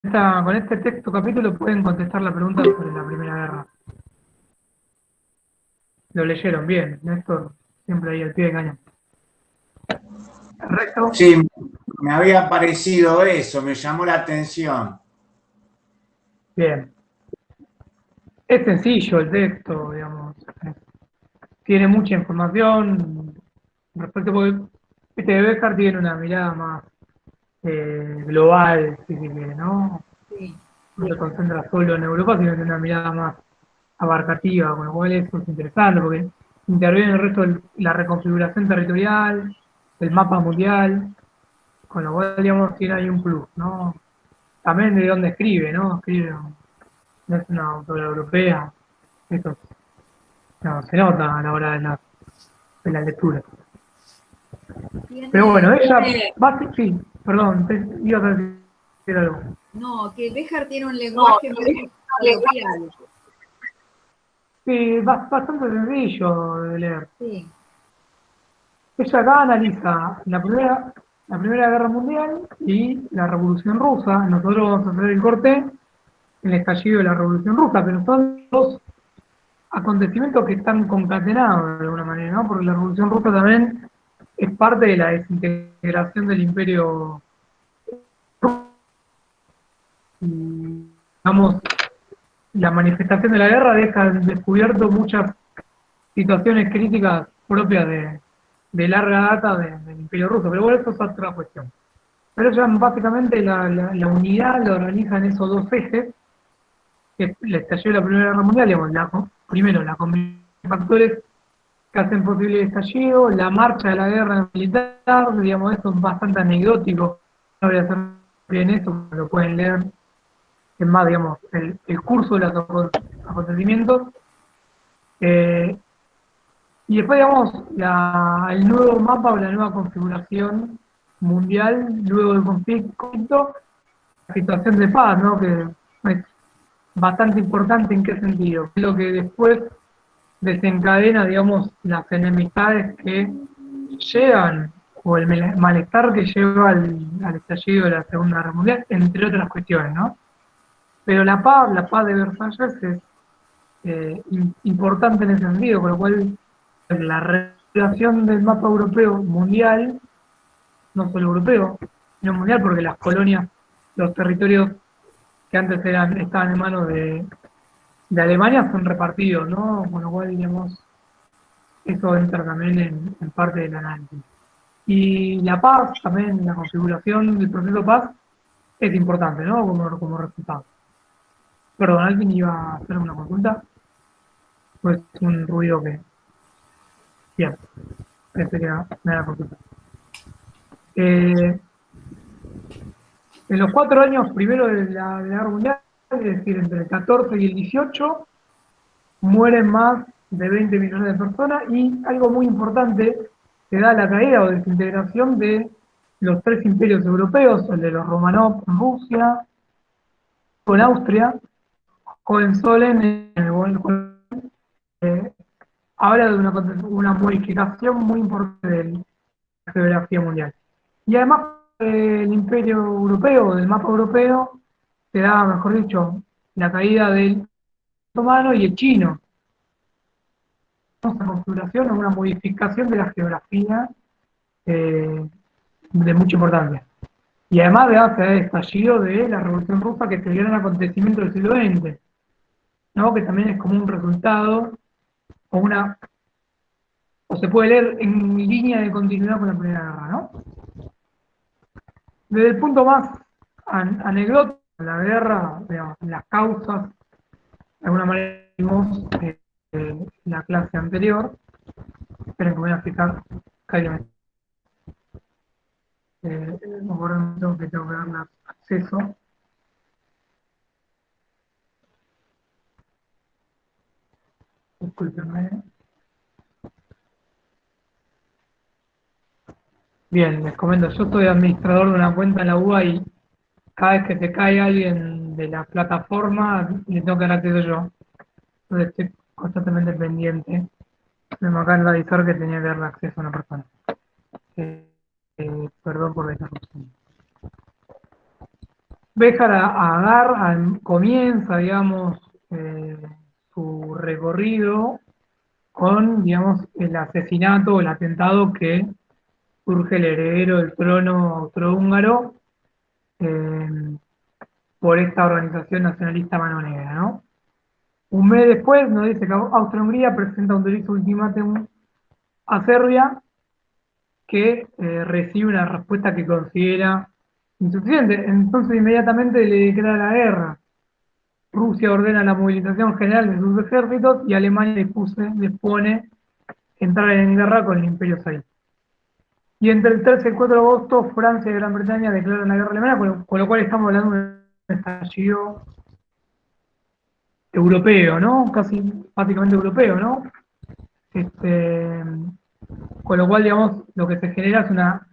Con este texto capítulo pueden contestar la pregunta sobre la Primera Guerra. Lo leyeron bien, Néstor, siempre ahí al pie de cañón. El resto, Sí, me había parecido eso, me llamó la atención. bien. Es sencillo el texto, digamos. Tiene mucha información respecto, porque este Becker tiene una mirada más global, si se quiere, ¿no? Sí. No se concentra solo en Europa, sino tiene una mirada más abarcativa, con lo cual eso es interesante, porque interviene en el resto de la reconfiguración territorial, el mapa mundial, con lo cual, digamos, tiene ahí un plus, ¿no? También de dónde escribe, ¿no? Escribe, no es una autora europea, eso no, se nota a la hora de la lectura. Pero bueno, ella, sí, perdón, ibas a decir algo. No, que Béjar tiene un lenguaje muy coloquial. Sí, bastante sencillo de leer. Sí, Ella acá analiza la primera Guerra Mundial y la Revolución Rusa. Nosotros vamos a hacer el corte en el estallido de la Revolución Rusa, pero son dos acontecimientos que están concatenados de alguna manera, ¿no? Porque la Revolución Rusa también es parte de la desintegración del imperio ruso. Y, digamos, la manifestación de la guerra deja al descubierto muchas situaciones críticas propias de larga data del imperio ruso, pero bueno, eso es otra cuestión. Pero ya básicamente la unidad la organizan esos dos ejes, que el estallido de la Primera Guerra Mundial, digamos, primero la combinación de factores que hacen posible el estallido, la marcha de la guerra militar, digamos, esto es bastante anecdótico, no voy a hacer bien eso, lo pueden leer, es más, digamos, el curso de los acontecimientos. Eh, y después, digamos, el nuevo mapa o la nueva configuración mundial, luego del conflicto, la situación de paz, ¿no? Que es bastante importante. ¿En qué sentido? Es lo que después desencadena, digamos, las enemistades que llegan, o el malestar que lleva al estallido de la Segunda Guerra Mundial, entre otras cuestiones, ¿no? Pero la paz de Versalles es importante en ese sentido, con lo cual la relación del mapa europeo mundial, no solo europeo, sino mundial, porque las colonias, los territorios que antes estaban en manos de Alemania son repartidos, ¿no? Con lo cual, digamos, eso entra también en parte del análisis. Y la paz, también la configuración del proceso de paz, es importante, ¿no? Como resultado. Perdón, ¿alguien iba a hacer una consulta? Pues un ruido que... Bien, pensé que era una consulta. En los 4 años primero de la Guerra Mundial, es decir, entre el 14 y el 18, mueren más de 20 millones de personas y algo muy importante, se da la caída o desintegración de los tres imperios europeos, el de los Romanov en Rusia, con Austria, Hohenzollern en eh, habla de una modificación muy importante de la geografía mundial. Y además el imperio europeo, del mapa europeo, se da, mejor dicho, la caída del otomano y el chino. Una configuración o una modificación de la geografía de mucha importancia. Y además se da el estallido de la Revolución Rusa, que es el gran acontecimiento del siglo XX, ¿no? Que también es como un resultado o o se puede leer en línea de continuidad con la Primera Guerra, ¿no? Desde el punto más anecdótico, la guerra, digamos, las causas, de alguna manera vimos la clase anterior. Esperen que voy a fijar, cállame. Me acuerdo que tengo que darle acceso. Discúlpenme. Bien, les comento, yo soy administrador de una cuenta en la UBA y cada vez que se cae alguien de la plataforma, le tengo que dar acceso yo. Entonces estoy constantemente pendiente. Me acaban de avisar que tenía que darle acceso a una persona. Perdón por la interrupción. Béjar comienza, digamos, su recorrido con, digamos, el asesinato o el atentado que surge el heredero del trono austrohúngaro eh, por esta organización nacionalista Mano Negra, ¿no? Un mes después nos dice que Austria-Hungría presenta un derecho ultimátum a Serbia que recibe una respuesta que considera insuficiente. Entonces inmediatamente le declara la guerra. Rusia ordena la movilización general de sus ejércitos y Alemania dispone entrar en guerra con el Imperio Zarista. Y entre el 13 y el 4 de agosto, Francia y Gran Bretaña declaran la guerra alemana, con lo cual estamos hablando de un estallido europeo, ¿no? Casi prácticamente europeo, ¿no? Este, con lo cual, digamos, lo que se genera es una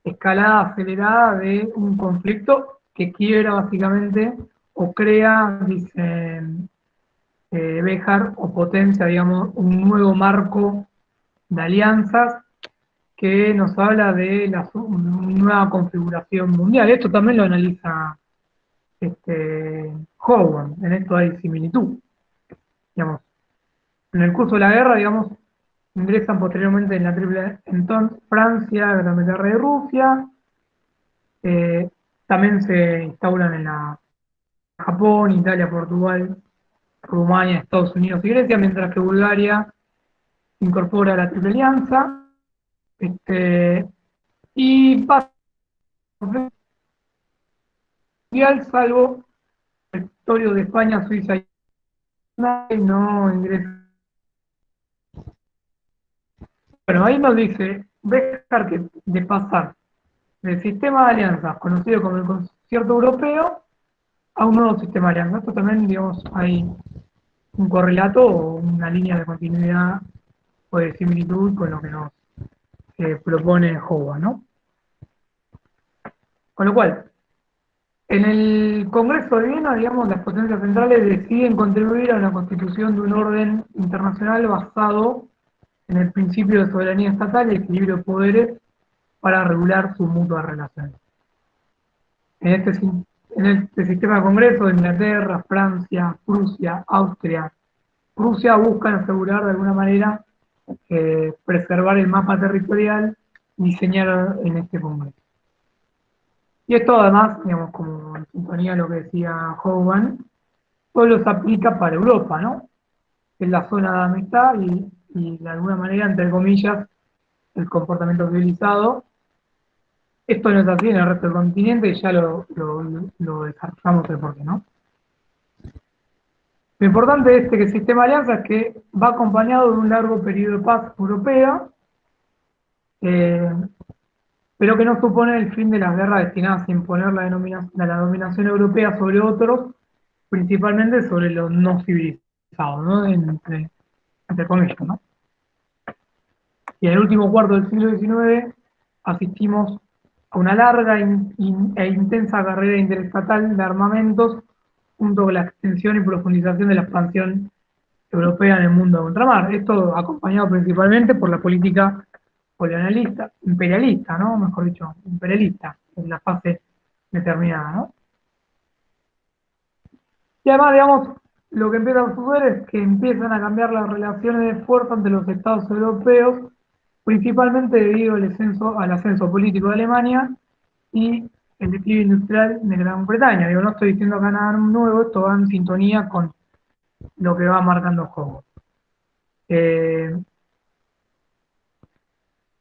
escalada acelerada de un conflicto que quiebra básicamente o crea, dice Béjar, o potencia, digamos, un nuevo marco de alianzas que nos habla de una nueva configuración mundial. Esto también lo analiza Hogan, en esto hay similitud. Digamos, en el curso de la guerra, digamos, ingresan posteriormente en la triple entonces Francia, Gran Bretaña y Rusia. También se instauran en la Japón, Italia, Portugal, Rumania, Estados Unidos y Grecia, mientras que Bulgaria incorpora la Triple Alianza. Y pasa mundial, salvo el territorio de España, Suiza y no ingresa. Bueno, ahí nos dice Béjar que de pasar del sistema de alianzas conocido como el concierto europeo a un nuevo sistema de alianzas. Esto también, digamos, hay un correlato o una línea de continuidad o de similitud con lo que nos propone Hogan, ¿no? Con lo cual, en el Congreso de Viena, digamos, las potencias centrales deciden contribuir a una constitución de un orden internacional basado en el principio de soberanía estatal y equilibrio de poderes para regular sus mutuas relaciones. En este sistema de Congreso de Inglaterra, Francia, Prusia, Austria, Rusia buscan asegurar de alguna manera preservar el mapa territorial diseñado en este Congreso. Y esto además, digamos, como en sintonía a lo que decía Hogan, solo se aplica para Europa, ¿no? Es la zona de amistad y de alguna manera, entre comillas, el comportamiento civilizado. Esto no es así en el resto del continente y ya lo desarrollamos el porqué, ¿no? Lo importante de este sistema de alianza es que va acompañado de un largo periodo de paz europea, pero que no supone el fin de las guerras destinadas a imponer la dominación europea sobre otros, principalmente sobre los no civilizados, ¿no? Entre comillas, ¿no? Y en el último cuarto del siglo XIX asistimos a una larga e intensa carrera interestatal de armamentos junto con la extensión y profundización de la expansión europea en el mundo de ultramar. Esto acompañado principalmente por la política colonialista, imperialista, ¿no? Mejor dicho, imperialista, en la fase determinada, ¿no? Y además, digamos, lo que empieza a suceder es que empiezan a cambiar las relaciones de fuerza entre los estados europeos, principalmente debido al ascenso político de Alemania y el declive industrial de Gran Bretaña. Digo, no estoy diciendo acá nada nuevo, esto va en sintonía con lo que va marcando Hogan.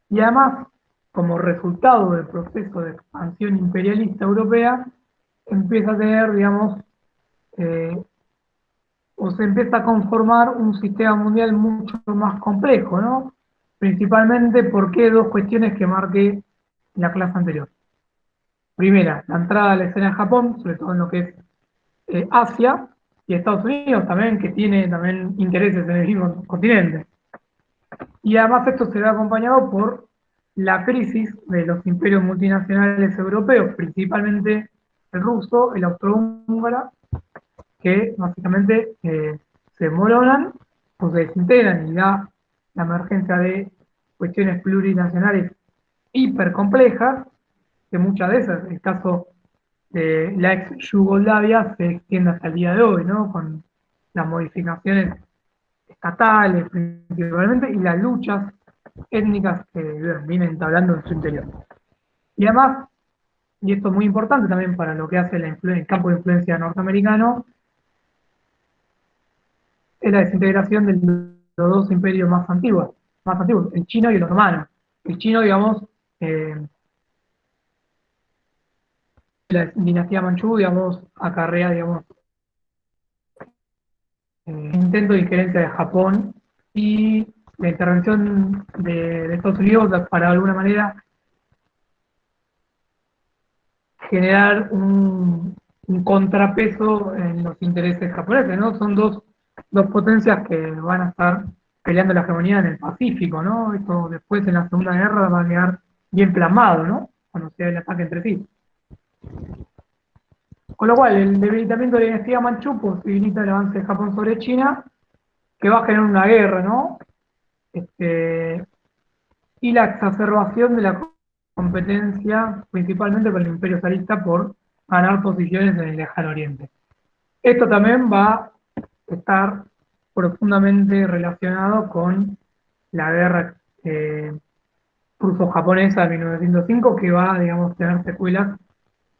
Y además, como resultado del proceso de expansión imperialista europea, empieza a tener, digamos, o se empieza a conformar un sistema mundial mucho más complejo, ¿no? Principalmente porque dos cuestiones que marqué la clase anterior. Primera, la entrada a la escena de Japón, sobre todo en lo que es Asia, y Estados Unidos también, que tiene también intereses en el mismo continente. Y además esto se ve acompañado por la crisis de los imperios multinacionales europeos, principalmente el ruso, el austrohúngaro, que básicamente se moronan o se desintegran y da la emergencia de cuestiones plurinacionales hipercomplejas, que muchas de esas, el caso la ex Yugoslavia se extiende hasta el día de hoy, ¿no? Con las modificaciones estatales principalmente y las luchas étnicas que vienen entablando en su interior. Y además, y esto es muy importante también para lo que hace el campo de influencia norteamericano, es la desintegración de los dos imperios más antiguos, el chino y el otomano. El chino, digamos, la dinastía manchú, digamos, acarrea, digamos, intento de injerencia de Japón y la intervención de Estados Unidos para de alguna manera generar un contrapeso en los intereses japoneses, ¿no? Son dos potencias que van a estar peleando la hegemonía en el Pacífico, ¿no? Esto después en la Segunda Guerra va a quedar bien plasmado, ¿no? Cuando sea el ataque entre sí. Con lo cual, el debilitamiento de la dinastía Manchú posibilita el avance de Japón sobre China, que va a generar una guerra, ¿no? Y la exacerbación de la competencia, principalmente con el imperio zarista, por ganar posiciones en el lejano oriente. Esto también va a estar profundamente relacionado con la guerra ruso-japonesa de 1905, que va, digamos, a tener secuelas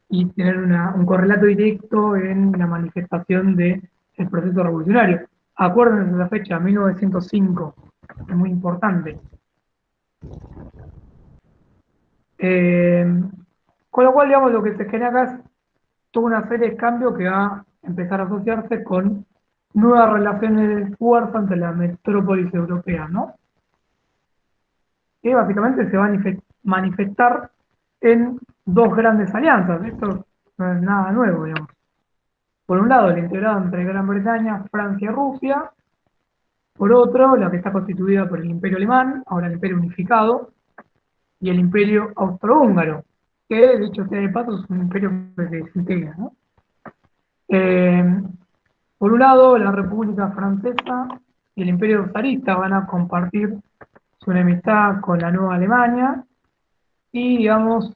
y tener un correlato directo en la manifestación del proceso revolucionario. Acuérdense de la fecha, 1905, es muy importante. Eh, con lo cual, digamos, lo que se genera acá es toda una serie de cambios que va a empezar a asociarse con nuevas relaciones de fuerza entre las metrópolis europeas, ¿no? Que básicamente se va a manifestar en dos grandes alianzas. Esto no es nada nuevo, digamos. Por un lado, el integrado entre Gran Bretaña, Francia y Rusia. Por otro, la que está constituida por el Imperio Alemán, ahora el Imperio Unificado, y el Imperio Austrohúngaro, que, dicho sea de paso, es un imperio que se desintegra, ¿no? Por un lado, la República Francesa y el Imperio zarista van a compartir su enemistad con la Nueva Alemania y, digamos,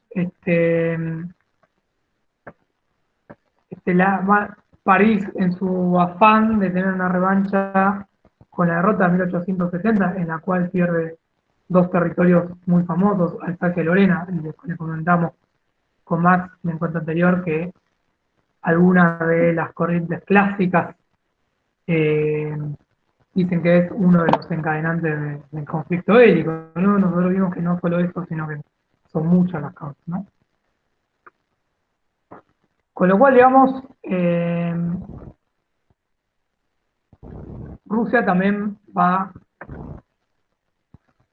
París, en su afán de tener una revancha con la derrota de 1860, en la cual pierde dos territorios muy famosos, Alsacia y Lorena, y le comentamos con Max en el encuentro anterior que algunas de las corrientes clásicas eh, dicen que es uno de los encadenantes del conflicto bélico, ¿no? Nosotros vimos que no solo eso, sino que son muchas las causas, ¿no? Con lo cual, digamos, Rusia también va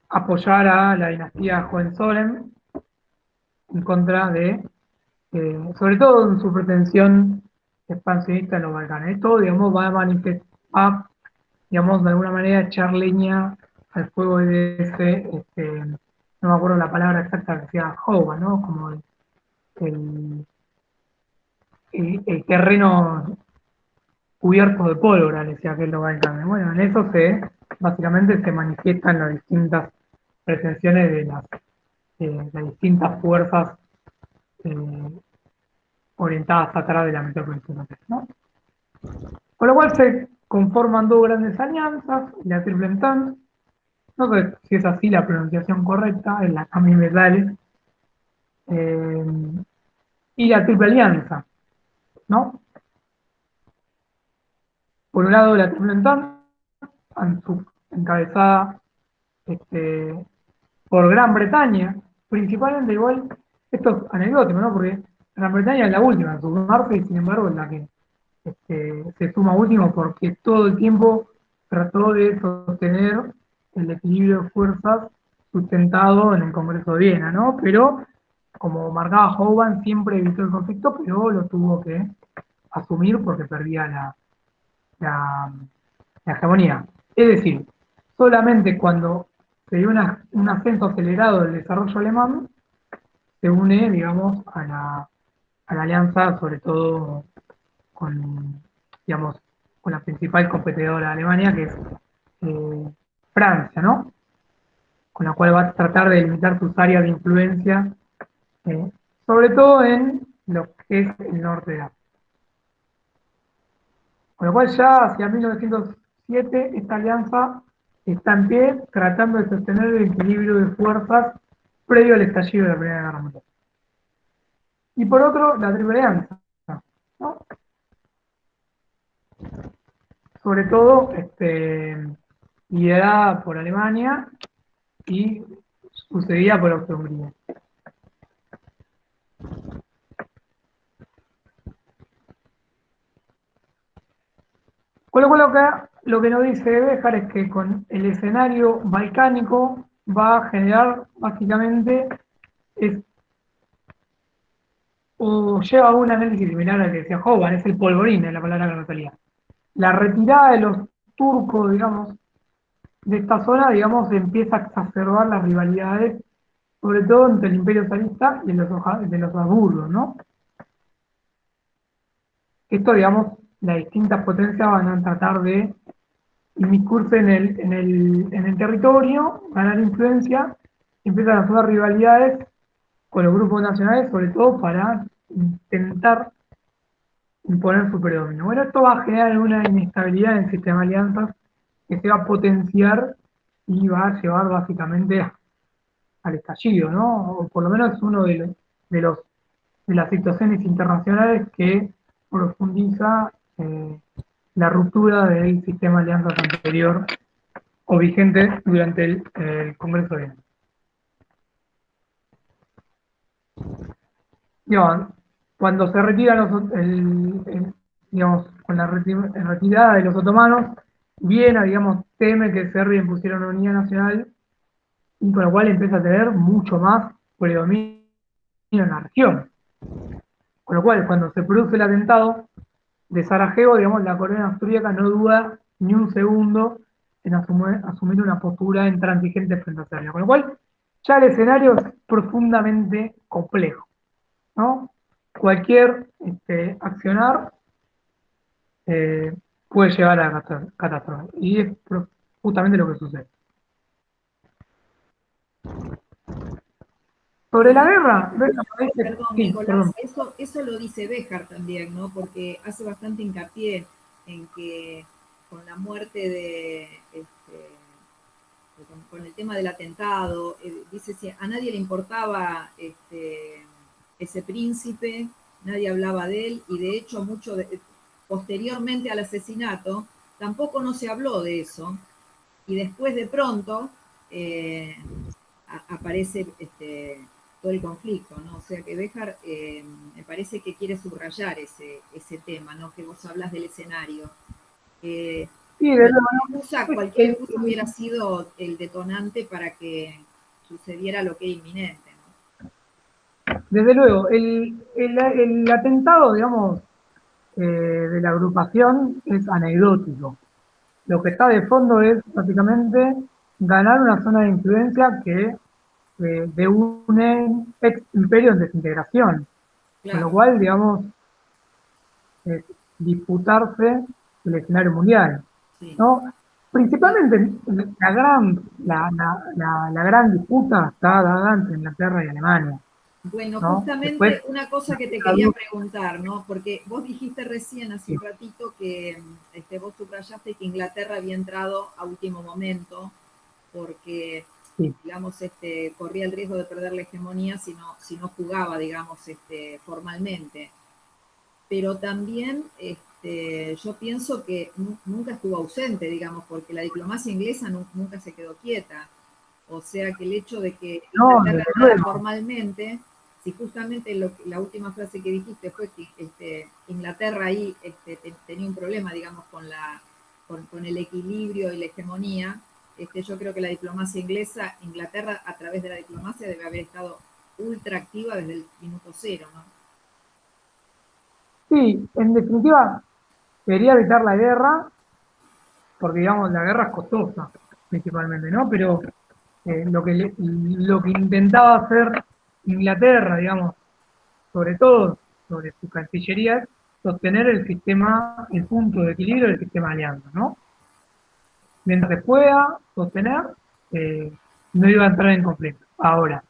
a apoyar a la dinastía Hohenzollern en contra de, sobre todo en su pretensión expansionista en los Balcanes. Esto, digamos, va a manifestar, digamos, de alguna manera echar leña al fuego de no me acuerdo la palabra exacta que sea Hova, ¿no? Como el, el terreno cubierto de pólvora, le decía aquel Balcanes. Bueno, en eso básicamente se manifiestan las distintas pretensiones de las distintas fuerzas eh, orientadas atrás de la metrópolis, ¿no? Con lo cual se conforman dos grandes alianzas, la Triple Entente, no sé si es así la pronunciación correcta, es la Camille Medal, eh, y la Triple Alianza, ¿no? Por un lado, la Triple Entente, encabezada por Gran Bretaña, principalmente igual, esto es anecdótico, ¿no? Porque Gran Bretaña es la última en sumarse y sin embargo es la que se suma último porque todo el tiempo trató de sostener el equilibrio de fuerzas sustentado en el Congreso de Viena, ¿no? Pero, como marcaba Hovan, siempre evitó el conflicto, pero lo tuvo que asumir porque perdía la, la hegemonía. Es decir, solamente cuando se dio un ascenso acelerado del desarrollo alemán, se une, digamos, a la alianza, sobre todo con, digamos, con la principal competidora de Alemania, que es Francia, ¿no? Con la cual va a tratar de limitar sus áreas de influencia, eh, sobre todo en lo que es el norte de África. Con lo cual ya hacia 1907 esta alianza está en pie tratando de sostener el equilibrio de fuerzas previo al estallido de la Primera Guerra Mundial. Y por otro, la Triple Alianza, ¿no? Sobre todo liderada por Alemania y sucedida por Austria-Hungría. Con lo cual lo que nos dice Béjar es que con el escenario balcánico va a generar básicamente o lleva a un análisis similar al que decía Hoban, es el polvorín, es la palabra que no salía. La retirada de los turcos, digamos, de esta zona, digamos, empieza a exacerbar las rivalidades, sobre todo entre el Imperio zarista y de los Habsburgos, ¿no? Esto, digamos, las distintas potencias van a tratar de inmiscuirse en el territorio, ganar influencia, empiezan a hacer rivalidades con los grupos nacionales, sobre todo para intentar imponer su predominio. Bueno, esto va a generar una inestabilidad en el sistema de alianzas que se va a potenciar y va a llevar básicamente al estallido, ¿no? O por lo menos es uno de las situaciones internacionales que profundiza la ruptura del sistema de alianzas anterior o vigente durante el Congreso de Viena. Digamos, cuando se retiran digamos, con la retirada de los otomanos, Viena, digamos, teme que Serbia impusiera una unidad nacional y con lo cual empieza a tener mucho más predominio en la región. Con lo cual, cuando se produce el atentado de Sarajevo, digamos, la corona austríaca no duda ni un segundo en asumir una postura intransigente frente a Serbia. Con lo cual, ya el escenario es profundamente complejo, ¿no? Cualquier accionar puede llevar a la catástrofe. Y es justamente lo que sucede. Sobre la guerra, Perdón, sí, Nicolás, perdón. eso lo dice Béjar también, ¿no? Porque hace bastante hincapié en que con la muerte con el tema del atentado, dice si a nadie le importaba ese príncipe, nadie hablaba de él, y de hecho posteriormente al asesinato, tampoco no se habló de eso, y después de pronto aparece todo el conflicto, ¿no? O sea que Béjar me parece que quiere subrayar ese tema, ¿no? Que vos hablas del escenario. Sí, Cualquier excusa hubiera sido el detonante para que sucediera lo que es inminente, ¿no? desde luego, el atentado, digamos, de la agrupación es anecdótico. Lo que está de fondo es básicamente ganar una zona de influencia de un ex imperio en desintegración. Con lo Claro. cual, digamos, disputarse el escenario mundial. Sí. ¿No? Principalmente la gran disputa está dada entre Inglaterra y Alemania. Bueno, ¿no? justamente Después, una cosa que te quería preguntar, ¿no? Porque vos dijiste recién hace un ratito que vos subrayaste que Inglaterra había entrado a último momento porque, digamos, corría el riesgo de perder la hegemonía si no jugaba, digamos, formalmente. Pero también yo pienso que nunca estuvo ausente, digamos, porque la diplomacia inglesa nunca se quedó quieta. O sea que el hecho de que Inglaterra entrara formalmente, si justamente la última frase que dijiste fue que Inglaterra ahí tenía un problema, digamos, con el equilibrio y la hegemonía, yo creo que la diplomacia inglesa, Inglaterra a través de la diplomacia debe haber estado ultra activa desde el minuto cero, ¿no? Sí, en definitiva, quería evitar la guerra, porque digamos, la guerra es costosa, principalmente, ¿no? Pero lo que intentaba hacer Inglaterra, digamos, sobre todo sobre su cancillería, es sostener el punto de equilibrio del sistema de alianza, ¿no? Mientras se pueda sostener, no iba a entrar en conflicto. Ahora,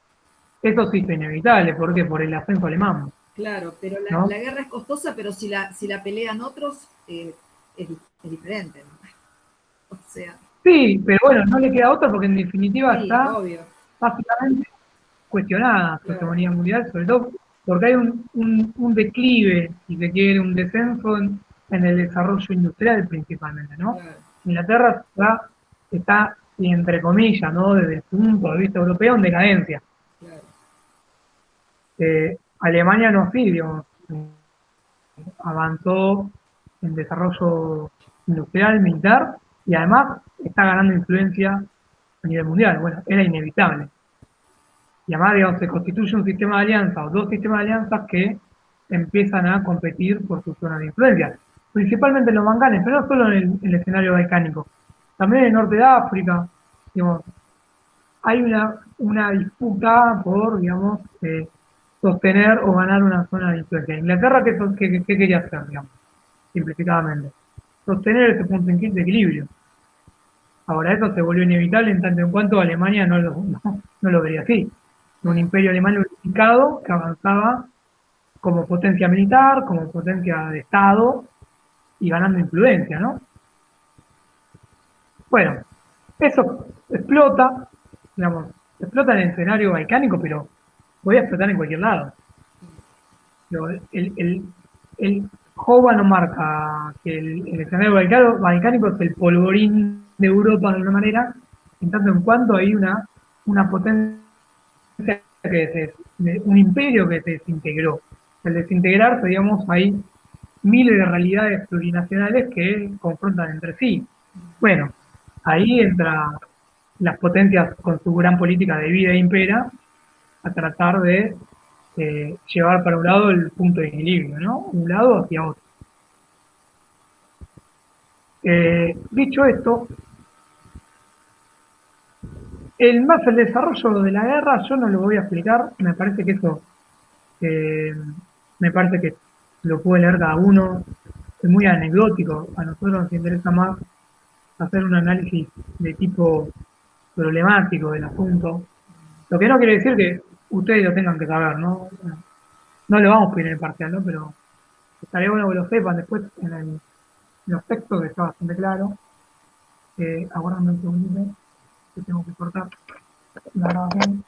eso sí fue inevitable, ¿por qué? Por el ascenso alemán. Claro, pero ¿no? la guerra es costosa, pero si la pelean otros, es diferente, ¿no? O sea, Sí, pero bueno, no le queda otra porque en definitiva sí, está obvio, básicamente cuestionada su claro, hegemonía mundial, sobre todo porque hay un declive, si se quiere, un descenso en el desarrollo industrial principalmente, ¿no? claro, Inglaterra está, entre comillas, ¿no? Desde el punto de vista europeo, en decadencia. claro, Alemania no sí, digamos, avanzó en desarrollo industrial, militar, y además está ganando influencia a nivel mundial. Bueno, era inevitable. Y además, digamos, se constituye un sistema de alianza o dos sistemas de alianzas que empiezan a competir por sus zonas de influencia. Principalmente en los Balcanes, pero no solo en el escenario balcánico. También en el norte de África, digamos, hay una disputa por, digamos, sostener o ganar una zona de influencia. Inglaterra, ¿qué quería hacer, digamos, simplificadamente? Sostener ese punto de equilibrio. Ahora, eso se volvió inevitable en tanto en cuanto Alemania no lo vería así. Un claro. imperio alemán unificado que avanzaba como potencia militar, como potencia de Estado y ganando influencia, ¿no? Bueno, eso explota, digamos, explota en el escenario balcánico, pero puede explotar en cualquier lado. El Jova no marca que el escenario balcánico es el polvorín de Europa de alguna manera, en tanto en cuanto hay una potencia un imperio que se desintegró. Al desintegrarse, digamos, hay miles de realidades plurinacionales que confrontan entre sí. Bueno, ahí entra las potencias con su gran política de vida e impera a tratar de llevar para un lado el punto de equilibrio, ¿no? Un lado hacia otro. Dicho esto, el desarrollo de la guerra yo no lo voy a explicar, me parece que eso, eh, me parece que lo puede leer cada uno, es muy anecdótico, a nosotros nos interesa más hacer un análisis de tipo problemático del asunto, lo que no quiere decir que ustedes lo tengan que saber, ¿no? No lo vamos a pedir en el parcial, ¿no? Pero estaría bueno que lo sepan después en los textos, que está bastante claro. Aguardame un segundito, que tengo que cortar la grabación.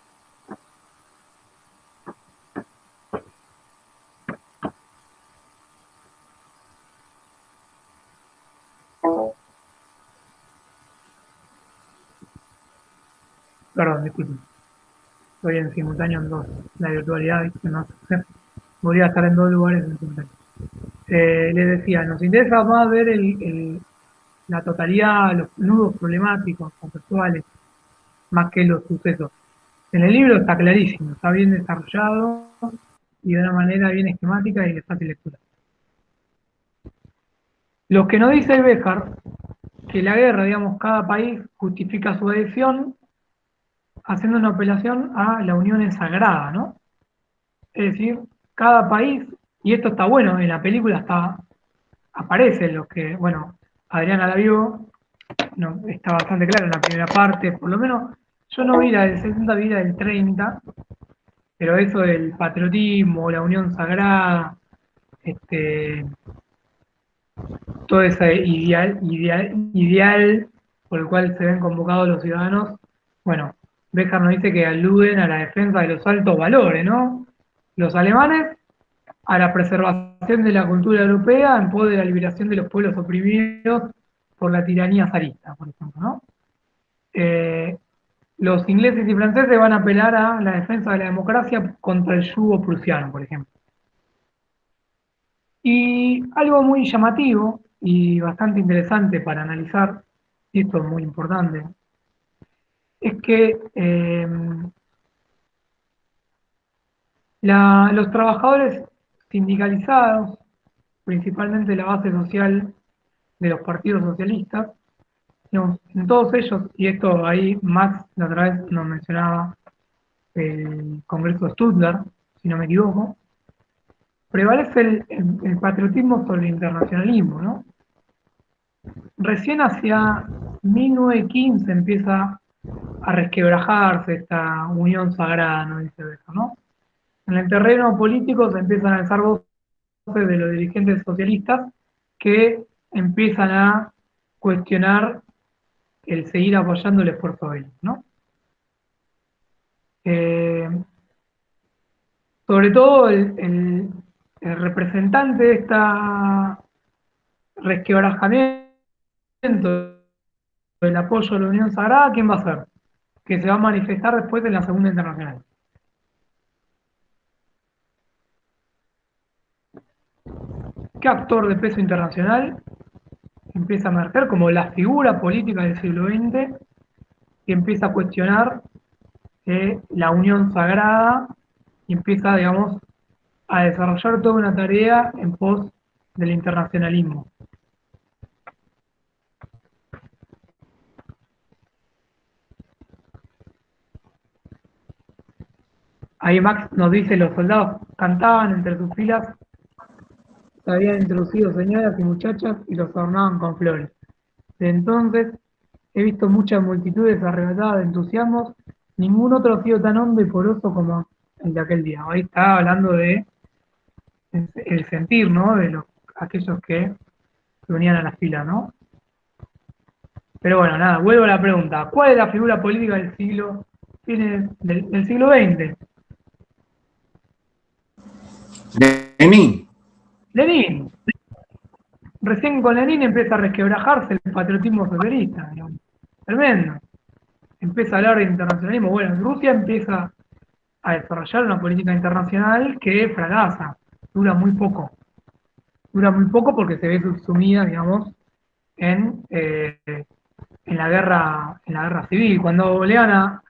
Perdón, disculpen. Estoy en simultáneo en dos. La virtualidad, que no sé, podría estar en dos lugares en simultáneo. Les decía, nos interesa más ver la totalidad, los nudos problemáticos, conceptuales, más que los sucesos. En el libro está clarísimo, está bien desarrollado y de una manera bien esquemática y de fácil lectura. Lo que nos dice Béjar, que la guerra, digamos, cada país justifica su adhesión haciendo una apelación a la unión en sagrada, ¿no? Es decir, cada país, y esto está bueno, en la película aparece lo que, bueno, Adriana la vio, no, está bastante claro en la primera parte, por lo menos yo no vi la del 60, vi la del 30, pero eso del patriotismo, la unión sagrada, este, todo ese ideal por el cual se ven convocados los ciudadanos, bueno, Béjar nos dice que aluden a la defensa de los altos valores, ¿no? Los alemanes a la preservación de la cultura europea en pos de la liberación de los pueblos oprimidos por la tiranía zarista, por ejemplo, ¿no? Eh, los ingleses y franceses van a apelar a la defensa de la democracia contra el yugo prusiano, por ejemplo. Y algo muy llamativo y bastante interesante para analizar, y esto es muy importante, es que los trabajadores sindicalizados, principalmente la base social de los partidos socialistas, digamos, en todos ellos, y esto ahí Max la otra vez nos mencionaba el Congreso de Stuttgart, si no me equivoco, prevalece el patriotismo sobre el internacionalismo, ¿no? Recién hacia 1915 empieza a resquebrajarse esta unión sagrada, ¿no? Dice eso, ¿no? En el terreno político se empiezan a alzar voces de los dirigentes socialistas que empiezan a cuestionar el seguir apoyando el esfuerzo bélico, ¿no? Sobre todo el representante de esta resquebrajamiento del apoyo a la Unión Sagrada, ¿quién va a ser? Que se va a manifestar después en la Segunda Internacional. ¿Qué actor de peso internacional empieza a emerger como la figura política del siglo XX y empieza a cuestionar la Unión Sagrada y empieza, digamos, a desarrollar toda una tarea en pos del internacionalismo? Ahí Max nos dice: los soldados cantaban entre sus filas, se habían introducido señoras y muchachas y los adornaban con flores. De entonces he visto muchas multitudes arrebatadas de entusiasmos, ningún otro ha sido tan hondo y poroso como el de aquel día. Ahí está hablando de el sentir, ¿no? De aquellos que se unían a las filas, ¿no? Pero bueno, nada, vuelvo a la pregunta. ¿Cuál es la figura política del del siglo XX? Lenin. Lenin. Recién con Lenin empieza a resquebrajarse el patriotismo socialista, digamos. Tremendo. Empieza a hablar de internacionalismo. Bueno, Rusia empieza a desarrollar una política internacional que fracasa, dura muy poco. Dura muy poco porque se ve subsumida, digamos, en la guerra civil. Cuando lean a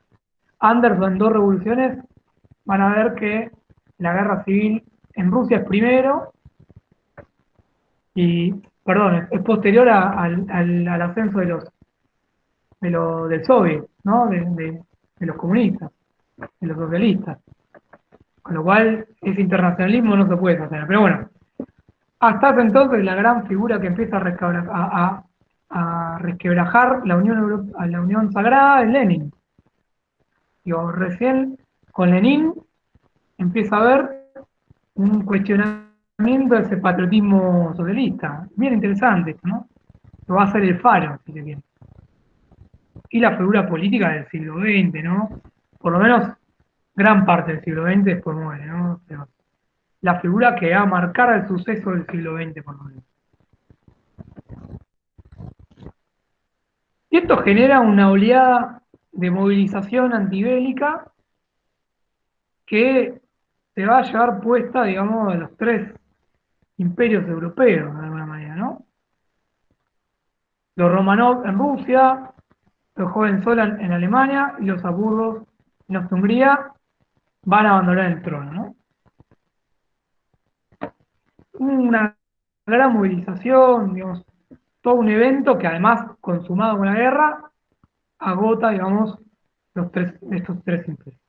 Anderson Dos Revoluciones, van a ver que la guerra civil en Rusia es primero y, perdón, es posterior al ascenso del Soviet, ¿no? De los comunistas, de los socialistas. Con lo cual, ese internacionalismo no se puede hacer. Pero bueno, hasta ese entonces la gran figura que empieza a resquebrajar a la Unión Sagrada es Lenin. Digo, recién con Lenin empieza a haber un cuestionamiento de ese patriotismo socialista. Bien interesante esto, ¿no? Lo va a ser el faro, si se quiere. Y la figura política del siglo XX, ¿no? Por lo menos gran parte del siglo XX después muere, ¿no? Pero la figura que va a marcar el suceso del siglo XX, por lo menos. Y esto genera una oleada de movilización antibélica que se va a llevar puesta, digamos, a los tres imperios europeos, de alguna manera, ¿no? Los Romanov en Rusia, los Hohenzollern en Alemania y los Habsburgos en Austria-Hungría van a abandonar el trono, ¿no? Una gran movilización, digamos, todo un evento que además, consumado con la guerra, agota, digamos, estos tres imperios.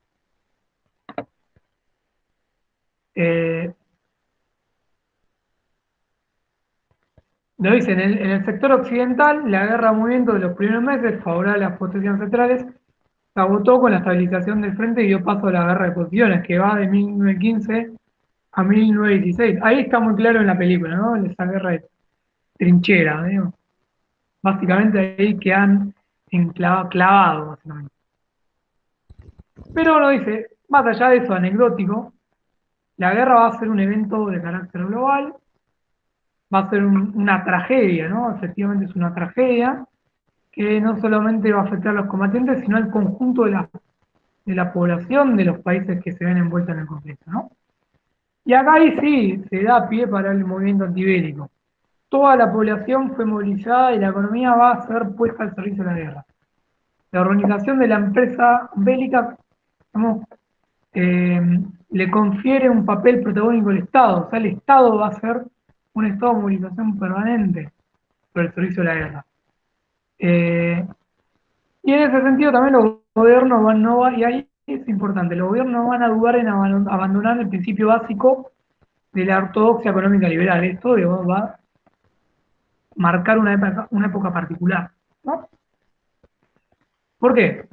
Lo dice, en el sector occidental, la guerra movimiento de los primeros meses, favorable a las potencias centrales, se agotó con la estabilización del frente y dio paso a la guerra de posiciones, que va de 1915 a 1916. Ahí está muy claro en la película, ¿no? Esa guerra de trinchera, ¿no? Básicamente ahí quedan clavados, básicamente. Pero lo dice, más allá de eso anecdótico, la guerra va a ser un evento de carácter global, va a ser una tragedia, ¿no? Efectivamente es una tragedia que no solamente va a afectar a los combatientes, sino al conjunto de la población de los países que se ven envueltos en el conflicto, ¿no? Y acá ahí sí se da pie para el movimiento antibélico. Toda la población fue movilizada y la economía va a ser puesta al servicio de la guerra. La organización de la empresa bélica, digamos, le confiere un papel protagónico al Estado. O sea, el Estado va a ser un estado de movilización permanente por el servicio de la guerra. Y en ese sentido también los gobiernos y ahí es importante, los gobiernos no van a dudar en abandonar el principio básico de la ortodoxia económica liberal. Esto, digamos, va a marcar una época particular, ¿no? ¿Por qué?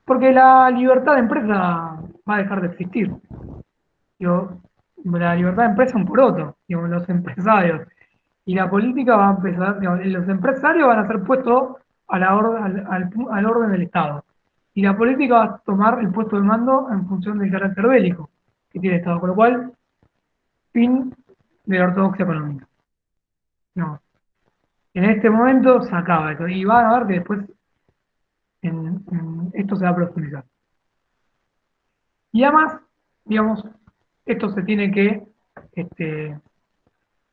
Porque la libertad de empresa va a dejar de existir. Digo, la libertad de empresa es un poroto, digo, los empresarios. Y la política va a empezar, digamos, los empresarios van a ser puestos a la al orden del Estado. Y la política va a tomar el puesto de mando en función del carácter bélico que tiene el Estado. Con lo cual, fin de la ortodoxia económica. No. En este momento se acaba esto. Y van a ver que después esto se va a profundizar. Y además, digamos, esto se tiene que,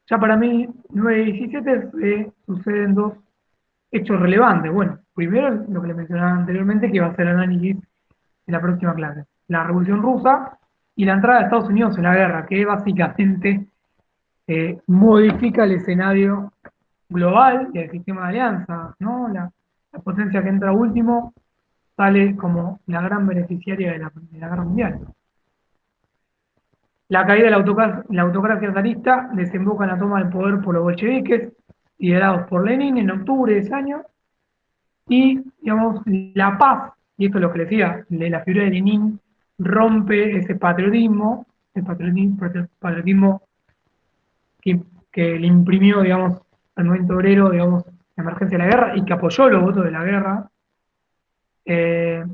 ya para mí, 9/17 suceden dos hechos relevantes. Bueno, primero lo que le mencionaba anteriormente, que va a ser el análisis de la próxima clase. La Revolución Rusa y la entrada de Estados Unidos en la guerra, que básicamente modifica el escenario global y el sistema de alianzas, ¿no? La potencia que entra último sale como la gran beneficiaria de la guerra mundial. La caída de la autocracia zarista desemboca en la toma del poder por los bolcheviques, liderados por Lenin en octubre de ese año, y, digamos, la paz, y esto es lo que decía, de la figura de Lenin, rompe ese patriotismo, el patriotismo que, que le imprimió, digamos, al movimiento obrero, digamos, la emergencia de la guerra y que apoyó los votos de la guerra, eh,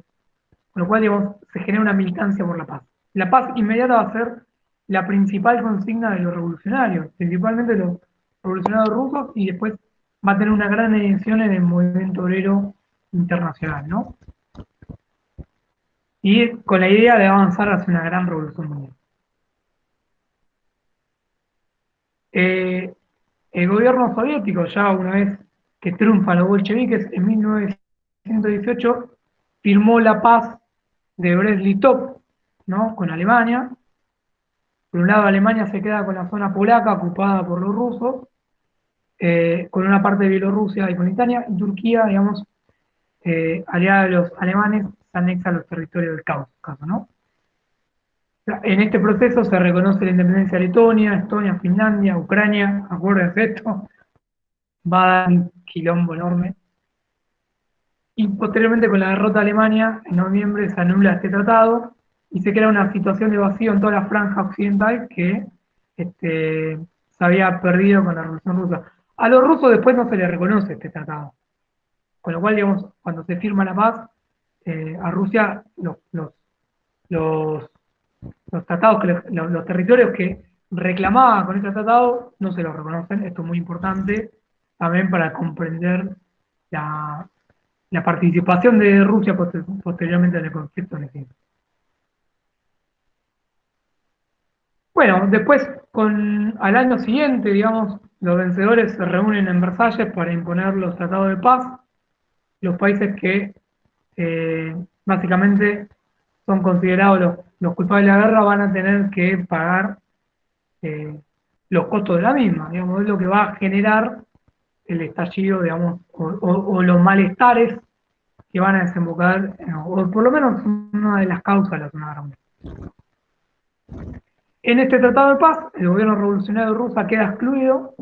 con lo cual, digamos, se genera una militancia por la paz. La paz inmediata va a ser la principal consigna de los revolucionarios, principalmente los revolucionarios rusos, y después va a tener una gran edición en el movimiento obrero internacional, ¿no? Y con la idea de avanzar hacia una gran revolución mundial. El gobierno soviético, ya una vez que triunfan los bolcheviques, en 1918 firmó la paz de Brest-Litov, ¿no? Con Alemania. Por un lado, Alemania se queda con la zona polaca ocupada por los rusos, con una parte de Bielorrusia y con Italia, y Turquía, digamos, aliada de los alemanes, se anexa a los territorios del Cáucaso, ¿no? En este proceso se reconoce la independencia de Letonia, Estonia, Finlandia, Ucrania, acuérdense de esto, va a dar un quilombo enorme. Y posteriormente, con la derrota de Alemania, en noviembre se anula este tratado y se crea una situación de vacío en toda la franja occidental que se había perdido con la Revolución Rusa. A los rusos después no se les reconoce este tratado. Con lo cual, digamos, cuando se firma la paz, a Rusia los, los tratados, los territorios que reclamaban con este tratado no se los reconocen. Esto es muy importante también para comprender la participación de Rusia posteriormente en el conflicto en Egipto. Bueno, después, al año siguiente, digamos, los vencedores se reúnen en Versalles para imponer los tratados de paz. Los países que básicamente son considerados los culpables de la guerra van a tener que pagar los costos de la misma, digamos, es lo que va a generar el estallido, digamos, o los malestares que van a desembocar, o por lo menos una de las causas de la Segunda Guerra Mundial. En este tratado de paz, el gobierno revolucionario ruso queda excluido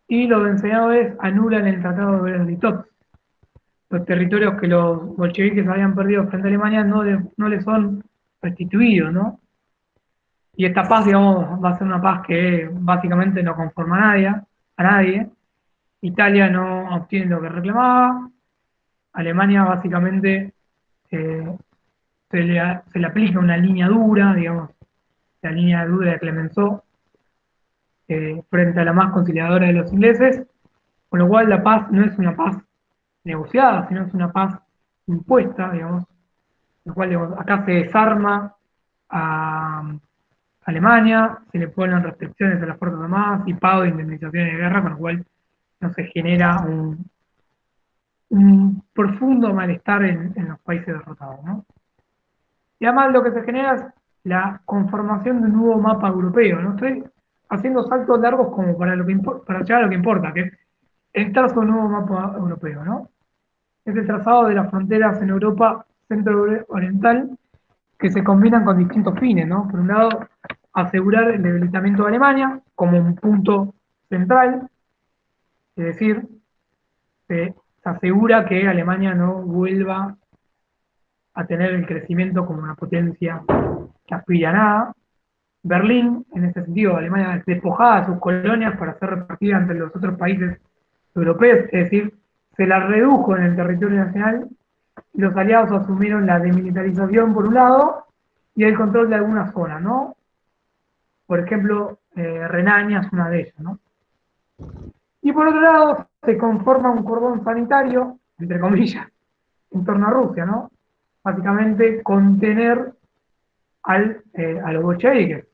y los vencedores anulan el tratado de Brest-Litov. Los territorios que los bolcheviques habían perdido frente a Alemania no les son restituidos, ¿no? Y esta paz, digamos, va a ser una paz que básicamente no conforma a nadie. Italia no obtiene lo que reclamaba. Alemania básicamente se le aplica una línea dura, digamos, la línea dura de Clemenceau, frente a la más conciliadora de los ingleses, con lo cual la paz no es una paz negociada, sino es una paz impuesta, digamos, lo cual, digamos, acá se desarma a Alemania, se le ponen restricciones a las Fuerzas Armadas y pago de indemnizaciones de guerra, con lo cual no se genera un profundo malestar en los países derrotados, ¿no? Y además lo que se genera es la conformación de un nuevo mapa europeo, ¿no? Estoy haciendo saltos largos como para llegar a lo que importa, que es el trazo de un nuevo mapa europeo, ¿no? Es el trazado de las fronteras en Europa centro-oriental que se combinan con distintos fines, ¿no? Por un lado, asegurar el debilitamiento de Alemania como un punto central, es decir, se asegura que Alemania no vuelva a tener el crecimiento como una potencia que aspira a nada. Berlín, en ese sentido, Alemania despojaba sus colonias para ser repartida entre los otros países europeos, es decir, se las redujo en el territorio nacional y los aliados asumieron la demilitarización por un lado y el control de algunas zonas, ¿no? Por ejemplo, Renania es una de ellas, ¿no? Y por otro lado, se conforma un cordón sanitario, entre comillas, en torno a Rusia, ¿no? Básicamente, contener a los bolcheviques,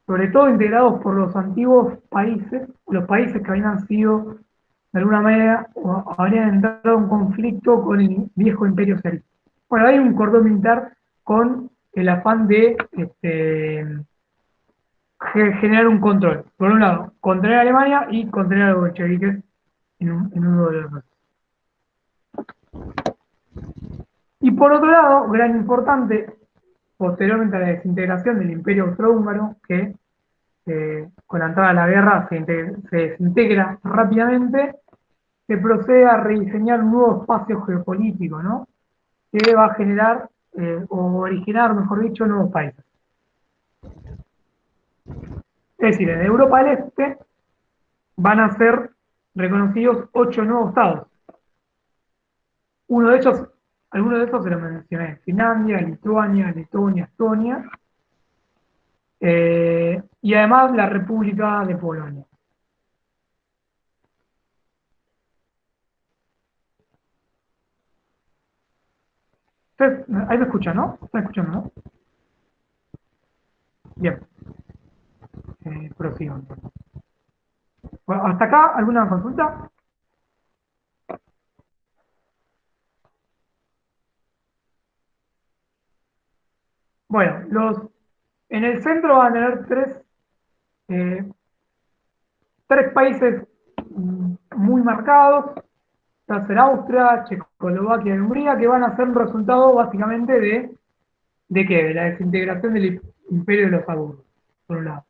sobre todo integrados por los antiguos países, los países que habían sido, de alguna manera, o habrían entrado en conflicto con el viejo imperio zarista. Bueno, hay un cordón militar con el afán de generar un control. Por un lado, contener a Alemania y contener a los bolcheviques en uno de los dos. Y por otro lado, gran importante, posteriormente a la desintegración del imperio austrohúngaro, que con la entrada de la guerra se desintegra rápidamente, se procede a rediseñar un nuevo espacio geopolítico, ¿no? Que va a generar, o originar, mejor dicho, nuevos países. Es decir, en Europa del Este van a ser reconocidos 8 nuevos estados. Uno de ellos, algunos de esos se los mencioné: Finlandia, Lituania, Letonia, Estonia, y además la República de Polonia. Ustedes, ahí me escuchan, ¿no? ¿Están escuchando, no? Bien, prosigo. Bueno, ¿hasta acá alguna consulta? Bueno, en el centro van a tener tres países muy marcados: va a ser Austria, Checoslovaquia y Hungría, que van a ser un resultado básicamente ¿de qué? De la desintegración del imperio de los Habsburgo, por un lado.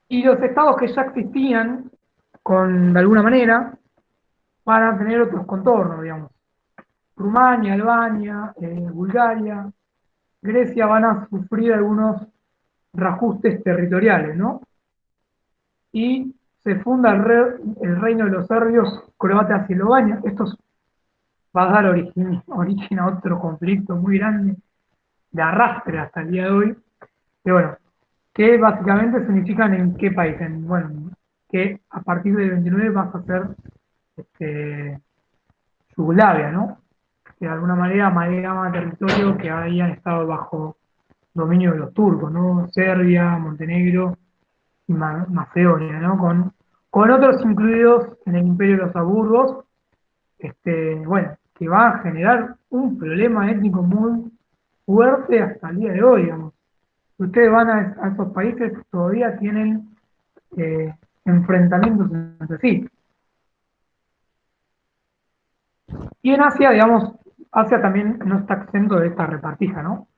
Y los estados que ya existían, de alguna manera, van a tener otros contornos, digamos. Rumania, Albania, Bulgaria, Grecia van a sufrir algunos reajustes territoriales, ¿no? Y se funda el reino de los serbios, croatas y eslovenios. Esto va a dar origen a otro conflicto muy grande, de arrastre hasta el día de hoy, que bueno, que básicamente significan en qué país, bueno, que a partir del 29 vas a ser Yugoslavia, ¿no? Que de alguna manera amalgama territorios que habían estado bajo dominio de los turcos, ¿no? Serbia, Montenegro y Macedonia, ¿no? Con otros incluidos en el imperio de los Habsburgos, bueno, que va a generar un problema étnico muy fuerte hasta el día de hoy, digamos. Si ustedes van a esos países, todavía tienen enfrentamientos entre sí. Y en Asia, digamos, Asia también no está exento de esta repartija, ¿no?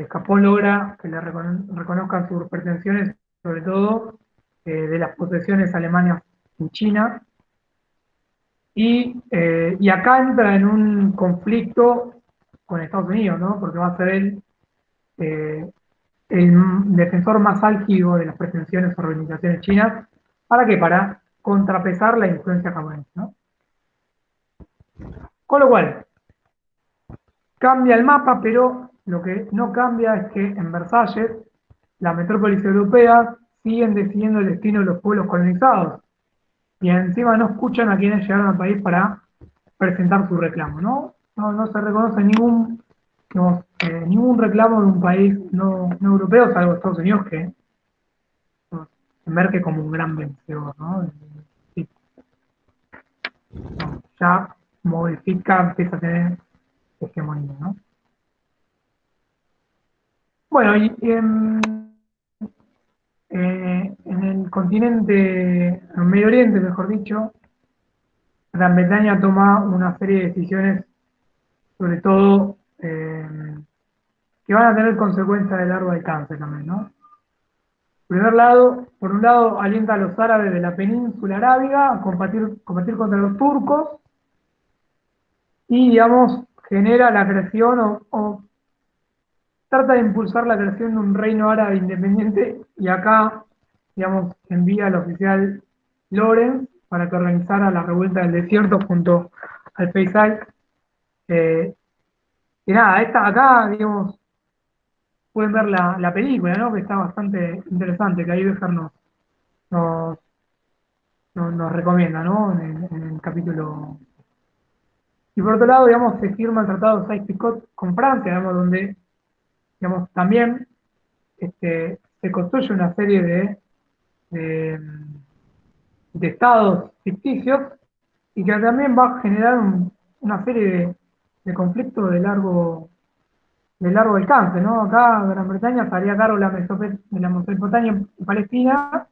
Japón logra que le reconozcan sus pretensiones, sobre todo de las posesiones alemanas en China, y acá entra en un conflicto con Estados Unidos, ¿no? Porque va a ser eh, el defensor más álgido de las pretensiones o organizaciones chinas. ¿Para qué? Para contrapesar la influencia japonesa, ¿no? Con lo cual, cambia el mapa, pero lo que no cambia es que en Versalles las metrópolis europeas siguen decidiendo el destino de los pueblos colonizados y encima no escuchan a quienes llegaron al país para presentar su reclamo, ¿no? No se reconoce ningún reclamo de un país no europeo, salvo Estados Unidos, que se emerge como un gran vencedor, ¿no? Sí. Ya modifica, empieza a tener hegemonía, ¿no? Bueno, en el continente, en Medio Oriente, mejor dicho, Gran Bretaña toma una serie de decisiones, sobre todo, que van a tener consecuencias de largo alcance también, ¿no? Por un lado, alienta a los árabes de la península arábiga a combatir contra los turcos y, digamos, genera la creación o trata de impulsar la creación de un reino árabe independiente y acá, digamos, envía al oficial Lawrence para que organizara la revuelta del desierto junto al Faisal. Eh, y nada, acá, digamos, pueden ver la película, ¿no? Que está bastante interesante, que ahí Bejar nos, nos recomienda, ¿no? En el capítulo. Y por otro lado, digamos, se firma el Tratado de Sykes-Picot con Francia, digamos, donde, digamos, también se construye una serie de, de estados ficticios y que también va a generar una serie de conflictos de largo alcance, ¿no? Acá Gran Bretaña se haría cargo de la Mesopotamia y Palestina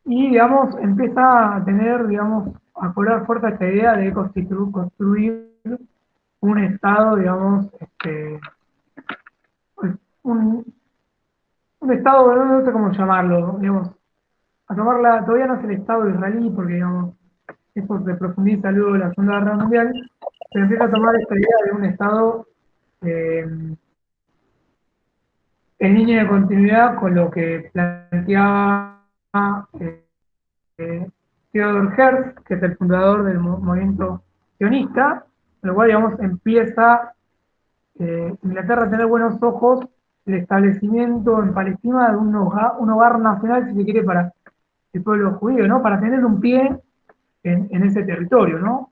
y, digamos, empieza a tener, digamos, a cobrar fuerza esta idea de construir un estado, digamos, un, un estado, no sé cómo llamarlo, digamos, a tomarla, todavía no es el Estado israelí, porque digamos, esto se profundiza luego de la Segunda Guerra Mundial, se empieza a tomar esta idea de un Estado eh, en línea de continuidad con lo que planteaba eh, Theodor Herzl, que es el fundador del movimiento sionista, con lo cual, digamos, empieza Inglaterra a tener buenos ojos el establecimiento en Palestina de un hogar nacional, si se quiere, para el pueblo judío, ¿no? Para tener un pie en ese territorio, ¿no?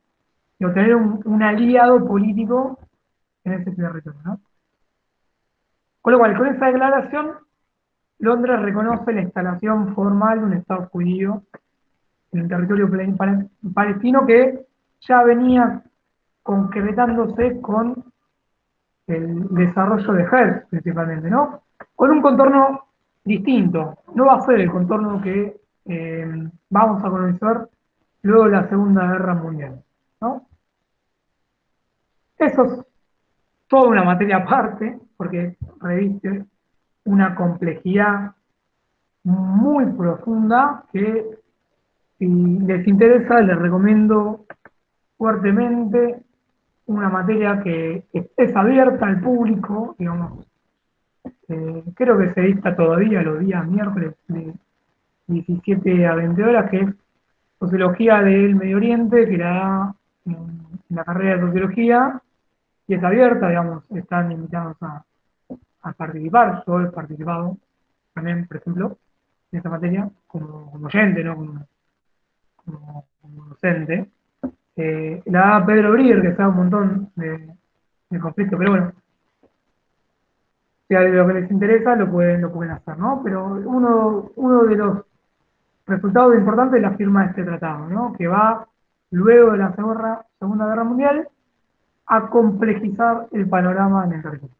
Y obtener un aliado político en ese territorio, ¿no? Con lo cual, con esa declaración, Londres reconoce la instalación formal de un Estado judío en el territorio palestino que ya venía concretándose con el desarrollo de Hertz, principalmente, ¿no? Con un contorno distinto. No va a ser el contorno que vamos a conocer luego de la Segunda Guerra Mundial, ¿no? Eso es toda una materia aparte, porque reviste una complejidad muy profunda que, si les interesa, les recomiendo fuertemente una materia que es abierta al público, digamos. Creo que se dicta todavía los días miércoles de 17 a 20 horas, que es Sociología del Medio Oriente, que la da en la carrera de Sociología, y es abierta, digamos, están invitados a participar. Yo he participado también, por ejemplo, en esta materia como oyente, ¿no? Como docente. La da Pedro Brier, que sabe un montón de conflictos, pero bueno, si a lo que les interesa lo pueden hacer, ¿no? Pero uno de los resultados importantes es la firma de este tratado, ¿no? Que va, luego de la Segunda Guerra Mundial, a complejizar el panorama en el territorio.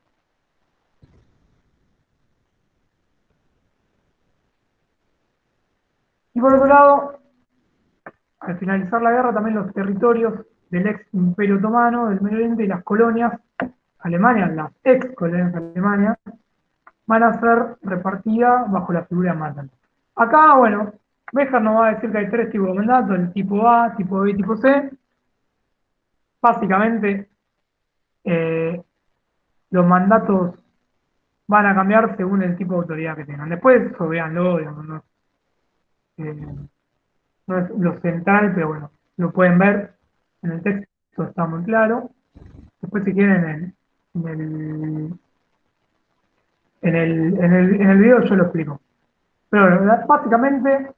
Y por otro lado, al finalizar la guerra, también los territorios del ex Imperio Otomano, del Medio Oriente y las colonias alemanas, las ex colonias alemanas, van a ser repartidas bajo la figura de mandato. Acá, bueno, Béjar nos va a decir que hay tres tipos de mandato, el tipo A, tipo B y tipo C. Básicamente, los mandatos van a cambiar según el tipo de autoridad que tengan. Después, eso véanlo, digamos, eh, no es lo central, pero bueno, lo pueden ver en el texto, está muy claro. Después, si quieren, en el, en el video yo lo explico. Pero bueno, básicamente,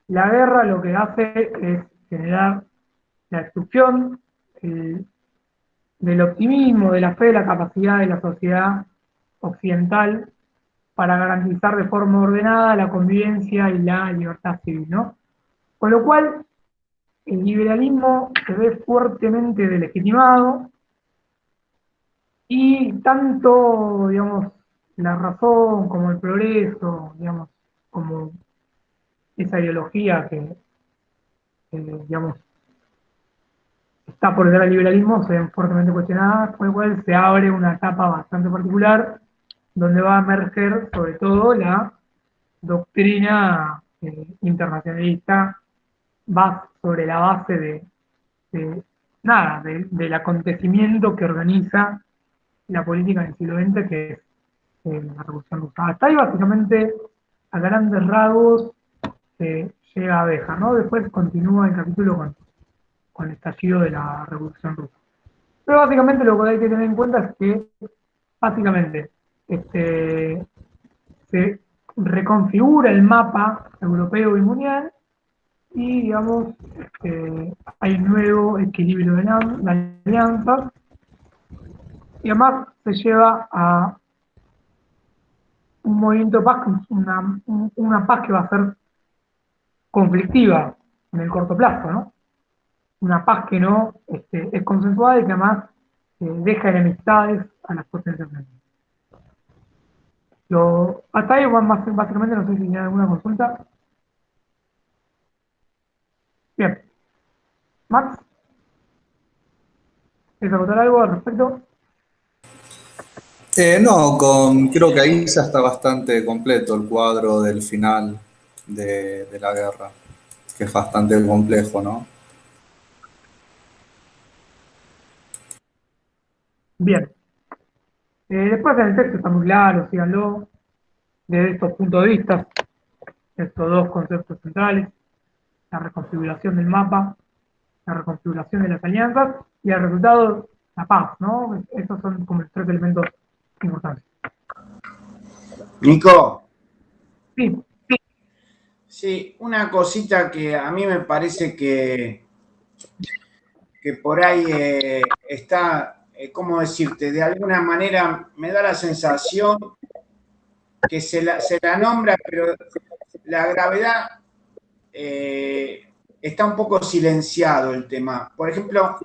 la guerra lo que hace es generar la destrucción del optimismo, de la fe, de la capacidad de la sociedad occidental para garantizar de forma ordenada la convivencia y la libertad civil, ¿no? Con lo cual, el liberalismo se ve fuertemente delegitimado y tanto, digamos, la razón como el progreso, digamos, como esa ideología digamos, está por detrás del liberalismo, se ven fuertemente cuestionadas, con lo cual se abre una etapa bastante particular donde va a emerger sobre todo la doctrina internacionalista sobre la base nada, del acontecimiento que organiza la política en el siglo XX, que es la Revolución Rusa. Hasta ahí básicamente, a grandes rasgos, llega Abeja, ¿no? Después continúa el capítulo con el estallido de la Revolución Rusa. Pero básicamente lo que hay que tener en cuenta es que, básicamente, se reconfigura el mapa europeo y mundial y, digamos, hay un nuevo equilibrio de alianzas y además se lleva a un movimiento de paz, una paz que va a ser conflictiva en el corto plazo, ¿no? Una paz que no es consensuada y que además deja enemistades a las potencias mundiales. Hasta ahí básicamente no sé si tiene alguna consulta. Bien. Max, ¿quieres acotar algo al respecto? No, creo que ahí ya está bastante completo el cuadro del final de la guerra, que es bastante complejo, ¿no? Bien. Después en el texto está muy claro, síganlo, desde estos puntos de vista, estos dos conceptos centrales, la reconfiguración del mapa, la reconfiguración de las alianzas y el resultado, la paz, ¿no? Esos son como los tres elementos importantes. Nico, Sí, sí, una cosita que a mí me parece que por ahí está, ¿cómo decirte? De alguna manera me da la sensación que se la nombra, pero la gravedad está un poco silenciado el tema. Por ejemplo,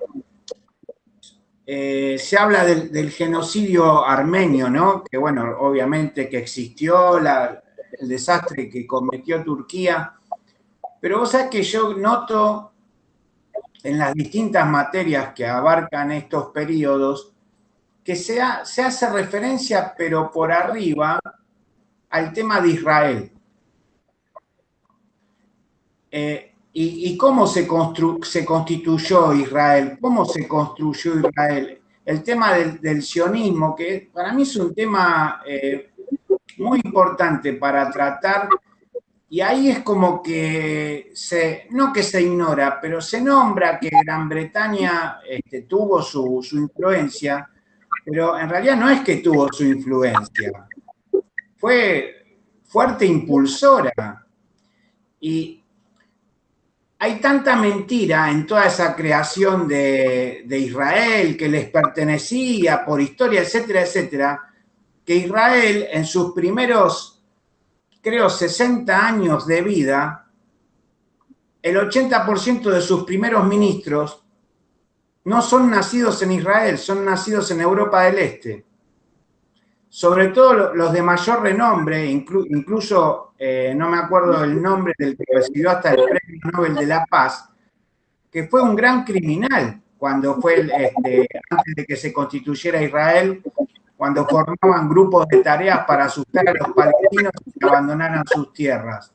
se habla del genocidio armenio, ¿no? Que bueno, obviamente que existió, el desastre que cometió Turquía, pero vos sabés que yo noto en las distintas materias que abarcan estos periodos que se hace referencia, pero por arriba, al tema de Israel. Y cómo se constituyó Israel, cómo se construyó Israel. El tema del sionismo, que para mí es un tema muy importante para tratar, y ahí es como que no que se ignora, pero se nombra que Gran Bretaña tuvo su influencia, pero en realidad no es que tuvo su influencia, fue fuerte impulsora. Y hay tanta mentira en toda esa creación de Israel que les pertenecía por historia, etcétera, etcétera, que Israel en sus primeros, creo, 60 años de vida, el 80% de sus primeros ministros no son nacidos en Israel, son nacidos en Europa del Este. Sobre todo los de mayor renombre, incluso no me acuerdo el nombre del que recibió hasta el Premio Nobel de la Paz, que fue un gran criminal cuando fue antes de que se constituyera Israel, cuando formaban grupos de tareas para asustar a los palestinos que abandonaran sus tierras.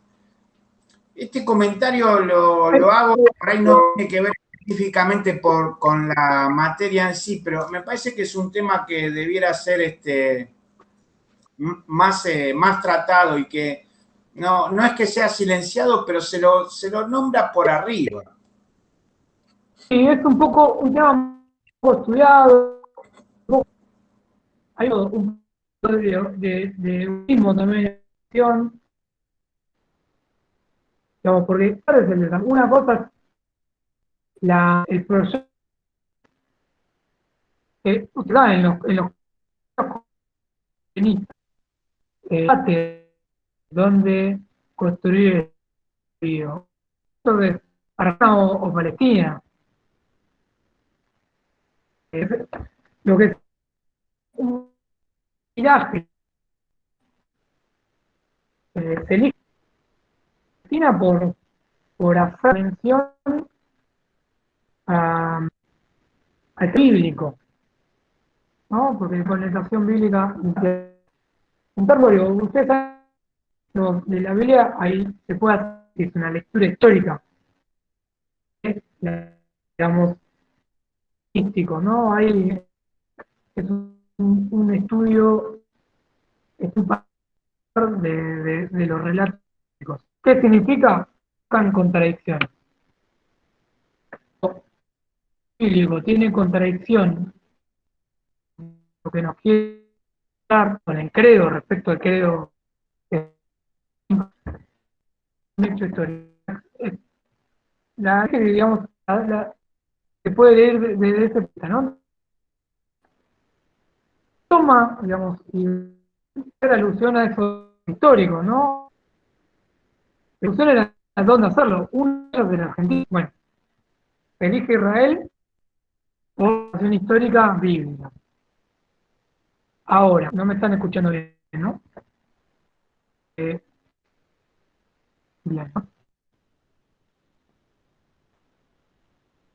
Este comentario lo hago, por ahí no tiene que ver específicamente con la materia en sí, pero me parece que es un tema que debiera ser más tratado y que no es que sea silenciado, pero se lo nombra por arriba. sí, es un tema un poco estudiado, hay un poco de mismo también, digamos, porque una cosa es el proyecto que usted sabe, en los donde construir el río. Entonces, Argentina o Palestina, lo que es un viaje, se elige Palestina por hacer mención al bíblico, ¿no? Porque con la connotación bíblica, un territorio, ustedes saben, de la Biblia, ahí se puede hacer, es una lectura histórica, digamos, místico, ¿no? Ahí es un estudio es un par de los relatos bíblicos. ¿Qué significa? Buscan contradicción. Bíblico tiene contradicción, lo que nos quiere dar con el credo respecto al credo que es un hecho histórico. La que digamos, se puede leer desde ese punto, ¿no? Toma, digamos, y hacer alusión a eso histórico, ¿no? La alusión era a dónde hacerlo. Uno de la Argentina, bueno, elige Israel por acción histórica bíblica. Ahora, no me están escuchando bien, ¿no? Bien.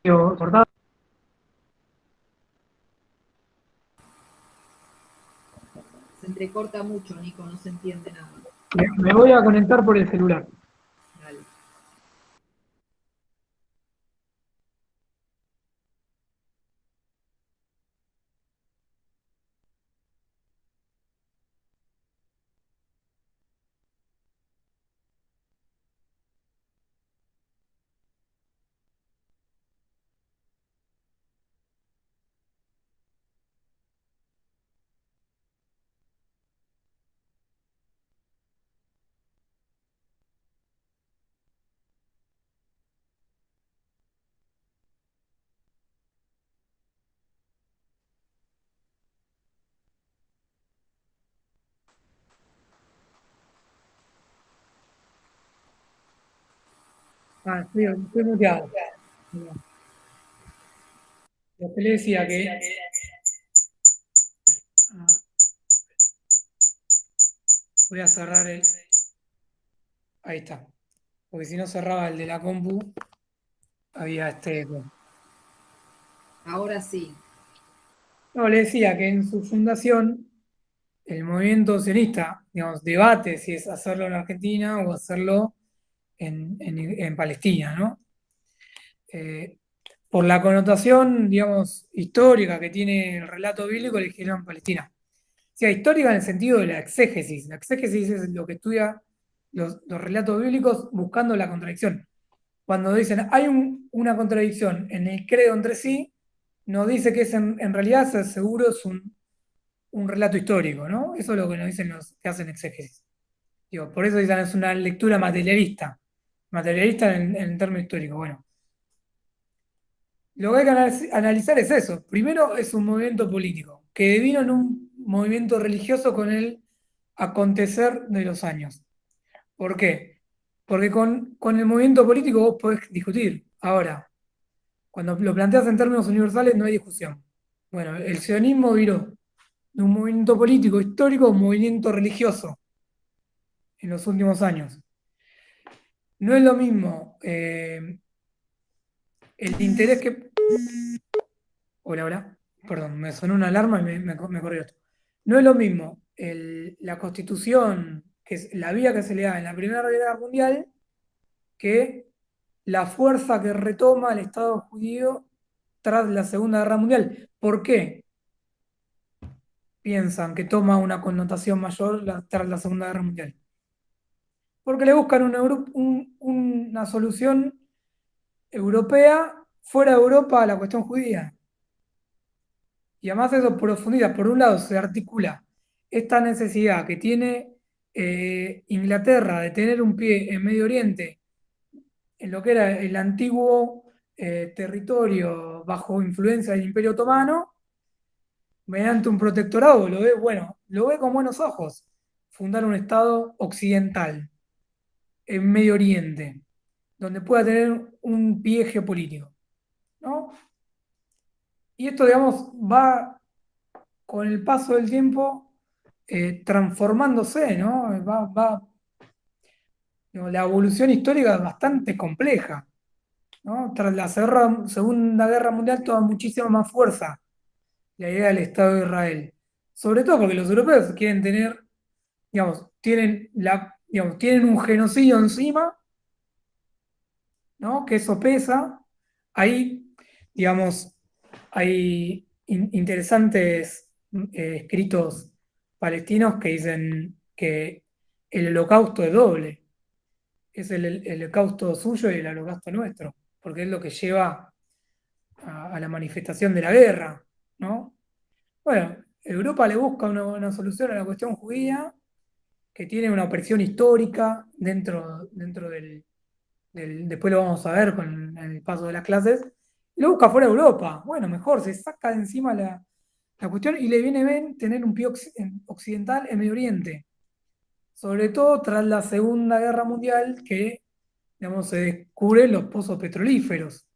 Cortado. Se entrecorta mucho, Nico, no se entiende nada. Me voy a conectar por el celular. Dale. Estoy muteado. Lo que le decía que voy a cerrar el. Ahí está. Porque si no cerraba el de la compu, había este. Ahora sí. No, le decía que en su fundación, el movimiento sionista, digamos, debate si es hacerlo en Argentina o hacerlo en Palestina, ¿no? Por la connotación, digamos, histórica que tiene el relato bíblico, eligieron Palestina. O sea, histórica en el sentido de la exégesis. La exégesis es lo que estudia los relatos bíblicos buscando la contradicción. Cuando dicen hay una contradicción en el credo entre sí, nos dice que es en realidad seguro es un relato histórico, ¿no? Eso es lo que nos dicen los que hacen exégesis. Digo, por eso dicen es una lectura materialista. Materialista en términos históricos. Bueno, lo que hay que analizar es eso. Primero es un movimiento político, que vino en un movimiento religioso con el acontecer de los años. ¿Por qué? Porque con el movimiento político vos podés discutir. Ahora, cuando lo planteas en términos universales no hay discusión. Bueno, el sionismo viró de un movimiento político histórico a un movimiento religioso en los últimos años. No es lo mismo el interés que. Hola, hola. Perdón, me sonó una alarma y me corrió esto. No es lo mismo la constitución, que es la vía que se le da en la Primera Guerra Mundial, que la fuerza que retoma el Estado judío tras la Segunda Guerra Mundial. ¿Por qué piensan que toma una connotación mayor tras la Segunda Guerra Mundial? Porque le buscan una solución europea fuera de Europa a la cuestión judía. Y además eso profundiza. Por un lado se articula esta necesidad que tiene Inglaterra de tener un pie en Medio Oriente, en lo que era el antiguo territorio bajo influencia del Imperio Otomano, mediante un protectorado, lo ve con buenos ojos, fundar un Estado occidental en Medio Oriente, donde pueda tener un pie geopolítico, ¿no? Y esto, digamos, va con el paso del tiempo transformándose, ¿no? Digo, la evolución histórica es bastante compleja, ¿no? Tras la Segunda Guerra Mundial toma muchísima más fuerza la idea del Estado de Israel. Sobre todo porque los europeos quieren tener, digamos, tienen un genocidio encima, ¿no? Que eso pesa. Ahí, digamos, hay interesantes escritos palestinos que dicen que el holocausto es doble. Es el holocausto suyo y el holocausto nuestro, porque es lo que lleva a la manifestación de la guerra, ¿no? Bueno, Europa le busca una solución a la cuestión judía que tiene una opresión histórica dentro después lo vamos a ver con el paso de las clases, y lo busca fuera de Europa. Bueno, mejor, se saca de encima la cuestión y le viene bien tener un pie occidental en Medio Oriente, sobre todo tras la Segunda Guerra Mundial que, digamos, se descubren los pozos petrolíferos.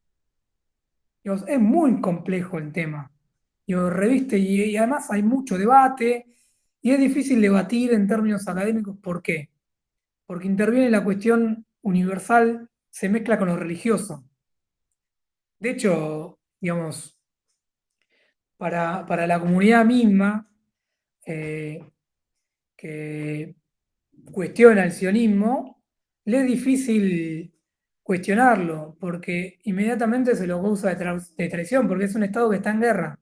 Digamos, es muy complejo el tema. Digo, reviste y además hay mucho debate y es difícil debatir en términos académicos. ¿Por qué? Porque interviene la cuestión universal, se mezcla con lo religioso. De hecho, digamos, para la comunidad misma eh, que cuestiona el sionismo, le es difícil cuestionarlo, porque inmediatamente se lo acusa de traición, porque es un Estado que está en guerra,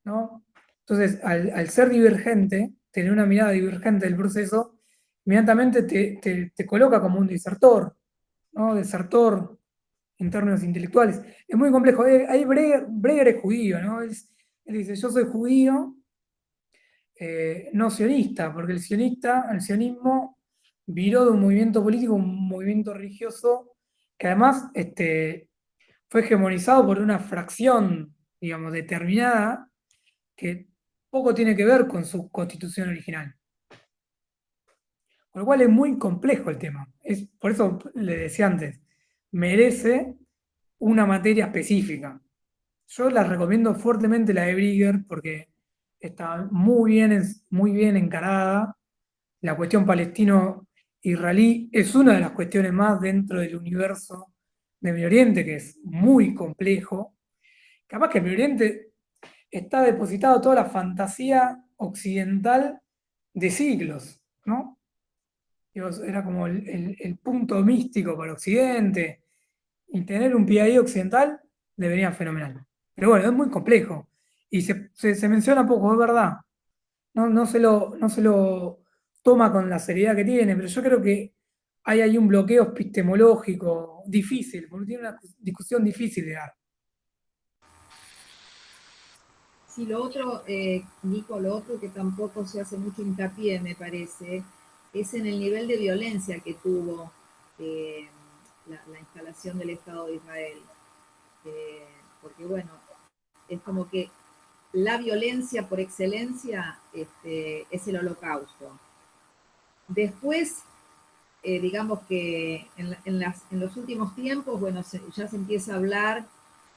¿no? Entonces, al ser divergente, tener una mirada divergente del proceso, inmediatamente te coloca como un desertor, ¿no? Desertor en términos intelectuales. Es muy complejo. Ahí Breger es judío, ¿no? Él dice, yo soy judío, no sionista, porque el sionismo viró de un movimiento político a un movimiento religioso que además fue hegemonizado por una fracción, digamos, determinada, que poco tiene que ver con su constitución original. Con lo cual es muy complejo el tema. Por eso le decía antes, merece una materia específica. Yo la recomiendo fuertemente la de Brigger porque está muy bien encarada. La cuestión palestino-israelí es una de las cuestiones más dentro del universo de Medio Oriente, que es muy complejo. Capaz que en Medio Oriente está depositado toda la fantasía occidental de siglos, ¿no? Digo, era como el punto místico para Occidente, y tener un pie ahí occidental le venía fenomenal. Pero bueno, es muy complejo. Y se menciona poco, es verdad. No se lo toma con la seriedad que tiene, pero yo creo que hay ahí un bloqueo epistemológico difícil, porque tiene una discusión difícil de dar. Sí, lo otro, Nico, lo otro que tampoco se hace mucho hincapié, me parece, es en el nivel de violencia que tuvo la instalación del Estado de Israel. Porque bueno, es como que la violencia por excelencia es el holocausto. Después, digamos que en los últimos tiempos, bueno, ya se empieza a hablar,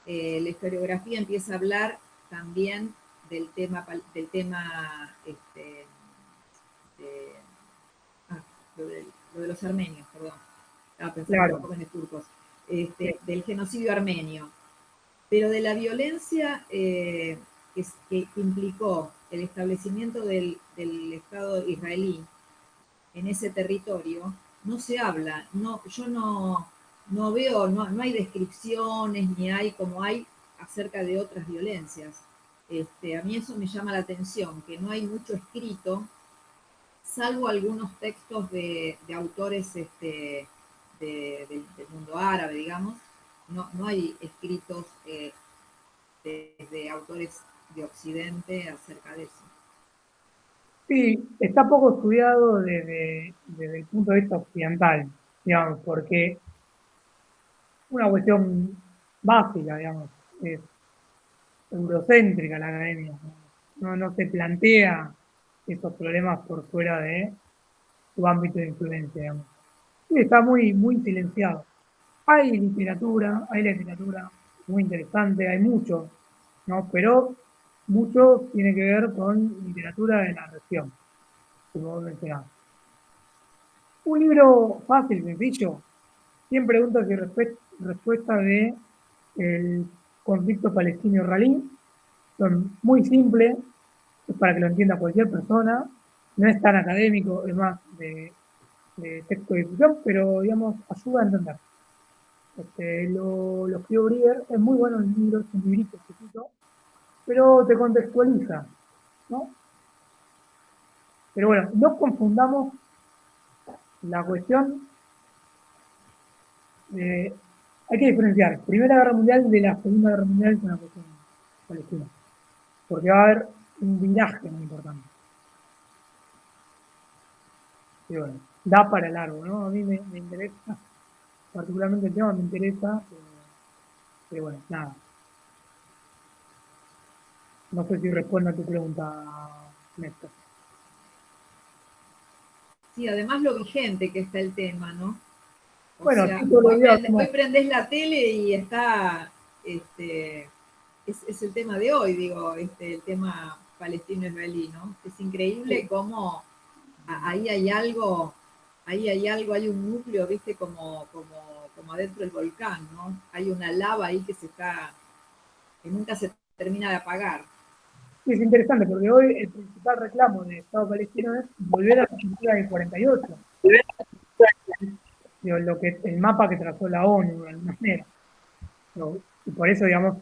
la historiografía empieza a hablar también del tema lo de los armenios, perdón. Estaba pensando Claro. un poco en los turcos. Del genocidio armenio. Pero de la violencia que implicó el establecimiento del Estado israelí en ese territorio, no se habla. Yo no veo, no hay descripciones, ni hay como hay acerca de otras violencias. A mí eso me llama la atención, que no hay mucho escrito, salvo algunos textos de autores del mundo árabe, digamos. No hay escritos de autores de Occidente acerca de eso. Sí, está poco estudiado desde el punto de vista occidental, digamos, porque una cuestión básica, digamos, es eurocéntrica la academia. No se plantea esos problemas por fuera de su ámbito de influencia, digamos. Sí, está muy silenciado. Hay literatura muy interesante, hay mucho, ¿no? Pero mucho tiene que ver con literatura de la región, como vos mencionabas. Un libro fácil, sencillo, 100 preguntas y respuestas de el conflicto palestino-israelí. Son muy simples, es para que lo entienda cualquier persona. No es tan académico, es más de texto de difusión, pero digamos, ayuda a entender. Lo escribió Brigger, es muy bueno el libro, es un librito chiquito, pero te contextualiza, ¿no? Pero bueno, no confundamos la cuestión. Hay que diferenciar Primera Guerra Mundial de la Segunda Guerra Mundial con la cuestión palestina. Porque va a haber un viraje muy importante. Y bueno, da para largo, ¿no? A mí me interesa, particularmente el tema me interesa, pero bueno, nada. No sé si respondo a tu pregunta, Néstor. Sí, además lo vigente que está el tema, ¿no? Bueno, o sea, hoy prendés la tele y está, es el tema de hoy, digo, el tema palestino-israelí, ¿no? Es increíble cómo ahí hay algo, hay un núcleo, viste, como adentro del volcán, ¿no? Hay una lava ahí que nunca se termina de apagar. Sí, es interesante porque hoy el principal reclamo del Estado palestino es volver a la cultura del 48. Digo, el mapa que trazó la ONU de alguna manera. Y por eso, digamos,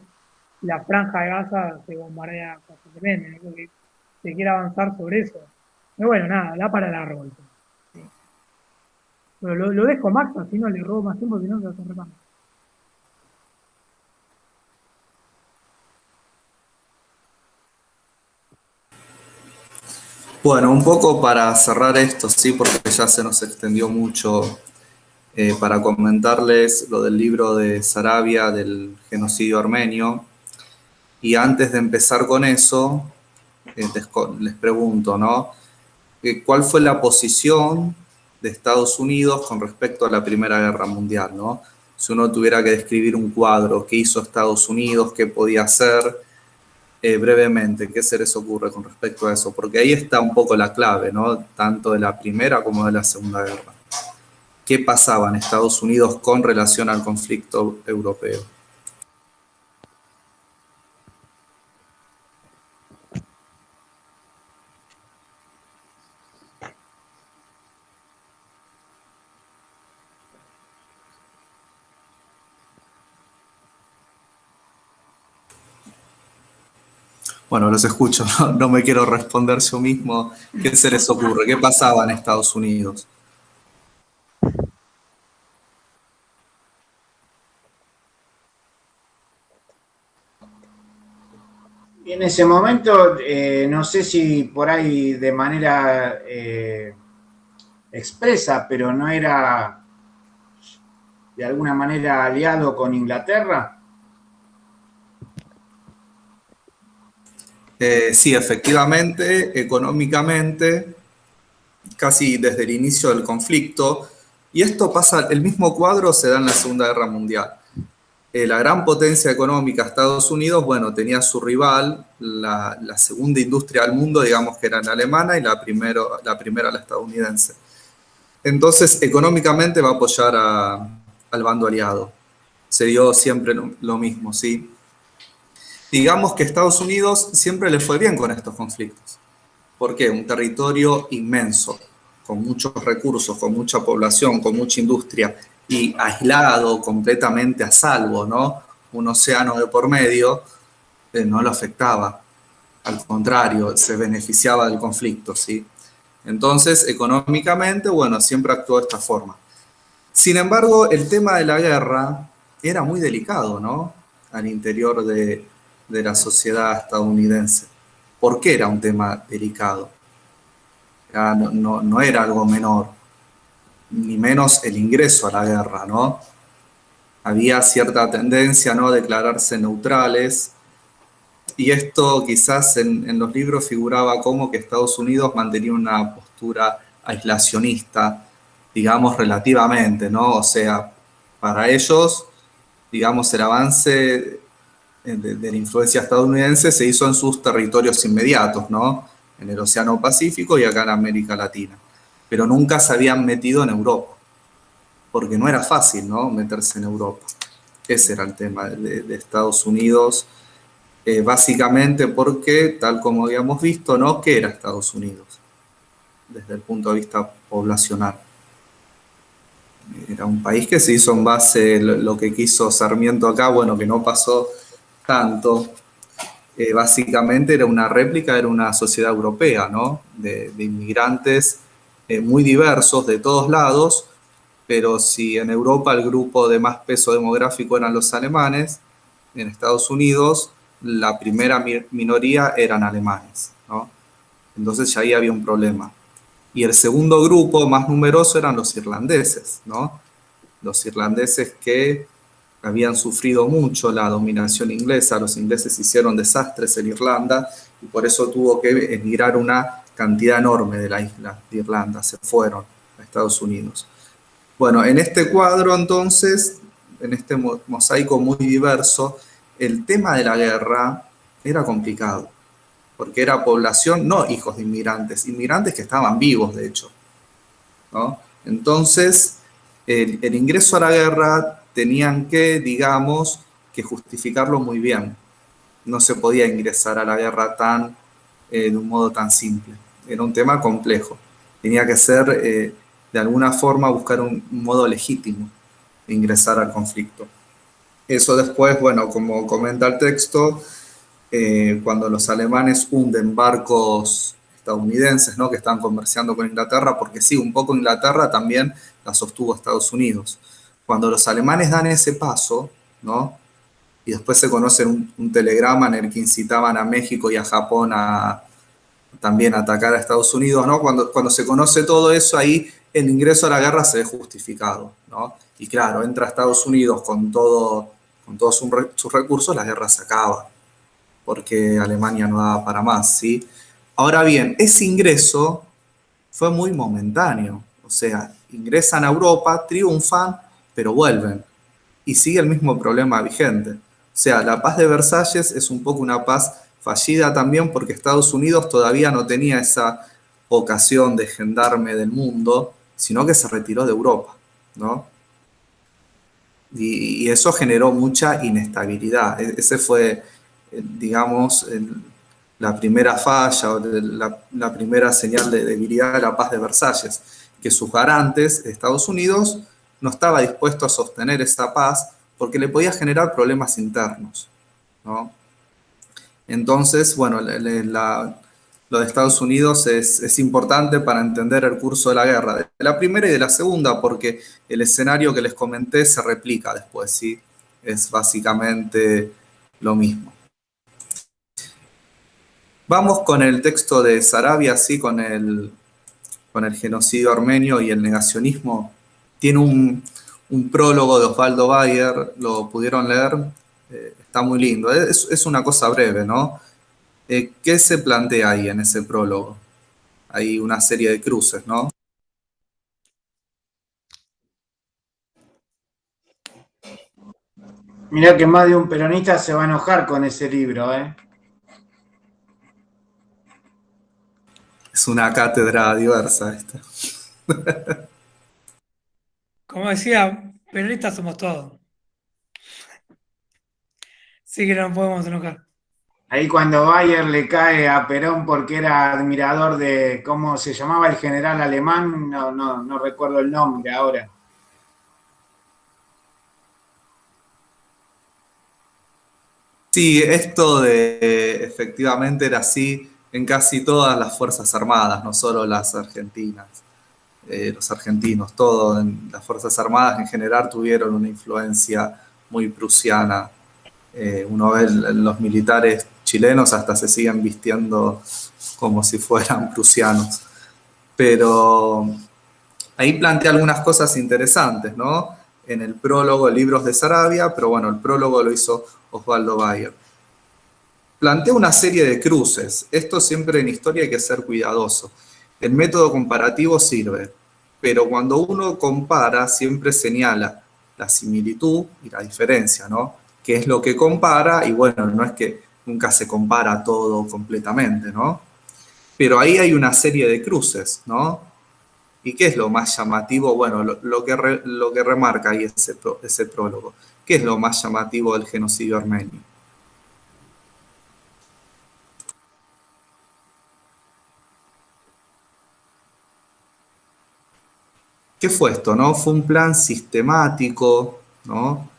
la franja de Gaza se bombardea constantemente, ¿no? Porque se quiere avanzar sobre eso. Pero bueno, nada, da para largo. Sí. Pero lo dejo Max, así no le robo más tiempo, si no se va a hacer remando. Bueno, un poco para cerrar esto, sí, porque ya se nos extendió mucho, para comentarles lo del libro de Sarabia del genocidio armenio. Y antes de empezar con eso, les pregunto, ¿no? ¿Cuál fue la posición de Estados Unidos con respecto a la Primera Guerra Mundial, ¿no? Si uno tuviera que describir un cuadro, ¿qué hizo Estados Unidos? ¿Qué podía hacer? Brevemente, ¿qué se les ocurre con respecto a eso? Porque ahí está un poco la clave, ¿no? Tanto de la Primera como de la Segunda Guerra. ¿Qué pasaba en Estados Unidos con relación al conflicto europeo? Bueno, los escucho, no me quiero responder yo mismo. ¿Qué se les ocurre? ¿Qué pasaba en Estados Unidos? Y en ese momento, no sé si por ahí de manera expresa, pero no era de alguna manera aliado con Inglaterra. Sí, efectivamente, económicamente, casi desde el inicio del conflicto, y esto pasa, el mismo cuadro se da en la Segunda Guerra Mundial. La gran potencia económica, Estados Unidos, bueno, tenía su rival, la segunda industria del mundo, digamos que era la alemana, y la primera la estadounidense. Entonces, económicamente va a apoyar al bando aliado. Se dio siempre lo mismo, ¿sí? Digamos que Estados Unidos siempre le fue bien con estos conflictos. ¿Por qué? Un territorio inmenso, con muchos recursos, con mucha población, con mucha industria, y aislado, completamente a salvo, ¿no? Un océano de por medio, no lo afectaba. Al contrario, se beneficiaba del conflicto, ¿sí? Entonces, económicamente, bueno, siempre actuó de esta forma. Sin embargo, el tema de la guerra era muy delicado, ¿no? Al interior de la sociedad estadounidense. ¿Por qué era un tema delicado? No era algo menor, ni menos el ingreso a la guerra, ¿no? Había cierta tendencia, ¿no?, a declararse neutrales, y esto quizás en los libros figuraba como que Estados Unidos mantenía una postura aislacionista, digamos, relativamente, ¿no? O sea, para ellos, digamos, el avance de la influencia estadounidense se hizo en sus territorios inmediatos, ¿no? En el Océano Pacífico y acá en América Latina. Pero nunca se habían metido en Europa, porque no era fácil, ¿no?, meterse en Europa. Ese era el tema de Estados Unidos, básicamente porque, tal como habíamos visto, ¿no?, ¿qué era Estados Unidos? Desde el punto de vista poblacional. Era un país que se hizo en base a lo que quiso Sarmiento acá, bueno, que no pasó tanto, básicamente era una réplica, era una sociedad europea, ¿no? De inmigrantes muy diversos de todos lados, pero si en Europa el grupo de más peso demográfico eran los alemanes, en Estados Unidos la primera minoría eran alemanes, ¿no? Entonces ya ahí había un problema. Y el segundo grupo más numeroso eran los irlandeses, ¿no? Los irlandeses que habían sufrido mucho la dominación inglesa, los ingleses hicieron desastres en Irlanda y por eso tuvo que emigrar una cantidad enorme de la isla de Irlanda, se fueron a Estados Unidos. Bueno, en este cuadro entonces, en este mosaico muy diverso, el tema de la guerra era complicado, porque era población, no hijos de inmigrantes, inmigrantes que estaban vivos de hecho, ¿no? Entonces, el ingreso a la guerra tenían que, digamos, que justificarlo muy bien. No se podía ingresar a la guerra de un modo tan simple. Era un tema complejo. Tenía que ser, de alguna forma, buscar un modo legítimo de ingresar al conflicto. Eso después, bueno, como comenta el texto, cuando los alemanes hunden barcos estadounidenses, ¿no? Que estaban comerciando con Inglaterra, porque sí, un poco Inglaterra también la sostuvo Estados Unidos. Cuando los alemanes dan ese paso, ¿no? Y después se conoce un telegrama en el que incitaban a México y a Japón a también a atacar a Estados Unidos, ¿no? Cuando se conoce todo eso, ahí el ingreso a la guerra se ve justificado, ¿no? Y claro, entra Estados Unidos con todos sus recursos, la guerra se acaba, porque Alemania no daba para más, ¿sí? Ahora bien, ese ingreso fue muy momentáneo, o sea, ingresan a Europa, triunfan, pero vuelven, y sigue el mismo problema vigente. O sea, la paz de Versalles es un poco una paz fallida también porque Estados Unidos todavía no tenía esa vocación de gendarme del mundo, sino que se retiró de Europa, ¿no? Y eso generó mucha inestabilidad. Ese fue, digamos, la primera falla, la primera señal de debilidad de la paz de Versalles, que sus garantes, Estados Unidos, no estaba dispuesto a sostener esa paz porque le podía generar problemas internos, ¿no? Entonces, bueno, lo de Estados Unidos es importante para entender el curso de la guerra, de la primera y de la segunda, porque el escenario que les comenté se replica después, ¿sí? Es básicamente lo mismo. Vamos con el texto de Saravia, ¿sí? Con el genocidio armenio y el negacionismo. Tiene un prólogo de Osvaldo Bayer, lo pudieron leer, está muy lindo. Es una cosa breve, ¿no? ¿Qué se plantea ahí en ese prólogo? Hay una serie de cruces, ¿no? Mirá que más de un peronista se va a enojar con ese libro, ¿eh? Es una cátedra diversa esta. Como decía, peronistas somos todos. Sí que no podemos enojar. Ahí cuando Bayer le cae a Perón porque era admirador de, ¿cómo se llamaba el general alemán? No recuerdo el nombre ahora. Sí, esto efectivamente era así en casi todas las Fuerzas Armadas, no solo las argentinas. Los argentinos, todo en las Fuerzas Armadas en general tuvieron una influencia muy prusiana. Uno ve los militares chilenos hasta se siguen vistiendo como si fueran prusianos. Pero ahí plantea algunas cosas interesantes, ¿no? En el prólogo, libros de Saravia, pero bueno, el prólogo lo hizo Osvaldo Bayer. Plantea una serie de cruces. Esto siempre en historia hay que ser cuidadoso. El método comparativo sirve, pero cuando uno compara siempre señala la similitud y la diferencia, ¿no? ¿Qué es lo que compara? Y bueno, no es que nunca se compara todo completamente, ¿no? Pero ahí hay una serie de cruces, ¿no? ¿Y qué es lo más llamativo? Bueno, lo que remarca ahí ese prólogo. ¿Qué es lo más llamativo del genocidio armenio? ¿Qué fue esto, no? Fue un plan sistemático, ¿no?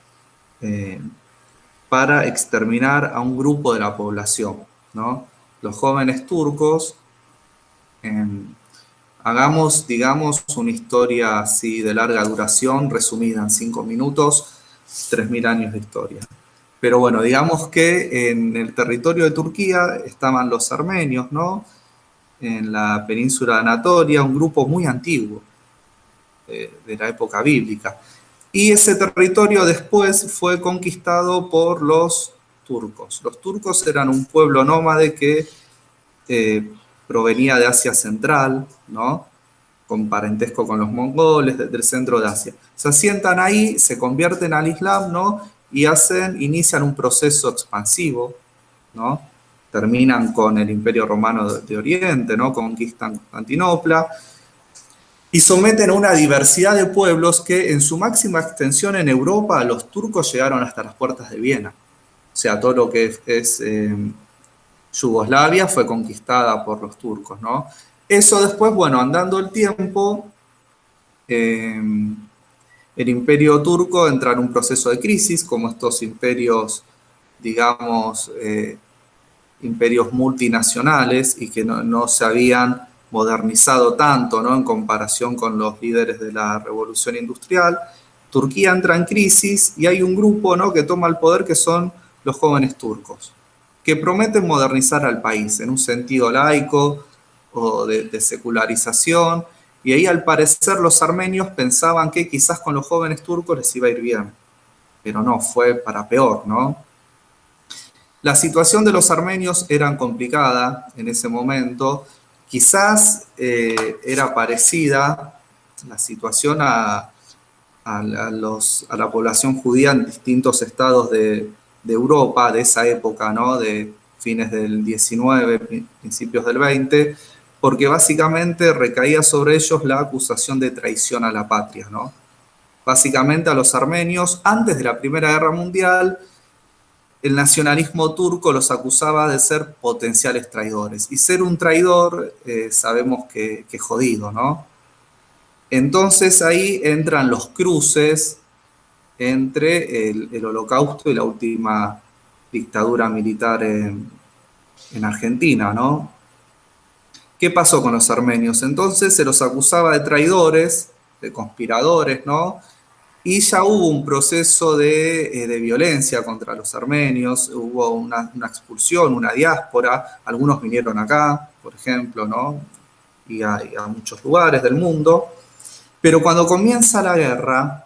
para exterminar a un grupo de la población, ¿no? Los jóvenes turcos, hagamos, digamos, una historia así de larga duración, resumida en 5 minutos, 3000 años de historia. Pero bueno, digamos que en el territorio de Turquía estaban los armenios, ¿no? En la península de Anatolia, un grupo muy antiguo, de la época bíblica. Y ese territorio después fue conquistado por los turcos. Los turcos eran un pueblo nómade que provenía de Asia Central, ¿no? Con parentesco con los mongoles, del centro de Asia. Se asientan ahí, se convierten al Islam, ¿no? Y inician un proceso expansivo, ¿no? Terminan con el Imperio Romano de Oriente, ¿no? Conquistan Constantinopla y someten a una diversidad de pueblos que en su máxima extensión en Europa los turcos llegaron hasta las puertas de Viena. O sea, todo lo que es Yugoslavia fue conquistada por los turcos, ¿no? Eso después, bueno, andando el tiempo, el imperio turco entra en un proceso de crisis, como estos imperios, digamos, imperios multinacionales y que no se habían modernizado tanto, ¿no? En comparación con los líderes de la revolución industrial. Turquía entra en crisis y hay un grupo, ¿no? Que toma el poder, que son los jóvenes turcos, que prometen modernizar al país en un sentido laico o de secularización, y ahí al parecer los armenios pensaban que quizás con los jóvenes turcos les iba a ir bien, pero no, fue para peor, ¿no? La situación de los armenios era complicada en ese momento, quizás era parecida la situación a la población judía en distintos estados de Europa de esa época, ¿no? De fines del 19, principios del 20, porque básicamente recaía sobre ellos la acusación de traición a la patria, ¿no? Básicamente a los armenios, antes de la Primera Guerra Mundial, el nacionalismo turco los acusaba de ser potenciales traidores. Y ser un traidor, sabemos que jodido, ¿no? Entonces ahí entran los cruces entre el Holocausto y la última dictadura militar en Argentina, ¿no? ¿Qué pasó con los armenios? Entonces se los acusaba de traidores, de conspiradores, ¿no? Y ya hubo un proceso de violencia contra los armenios, hubo una expulsión, una diáspora, algunos vinieron acá, por ejemplo, ¿no? Y a muchos lugares del mundo. Pero cuando comienza la guerra,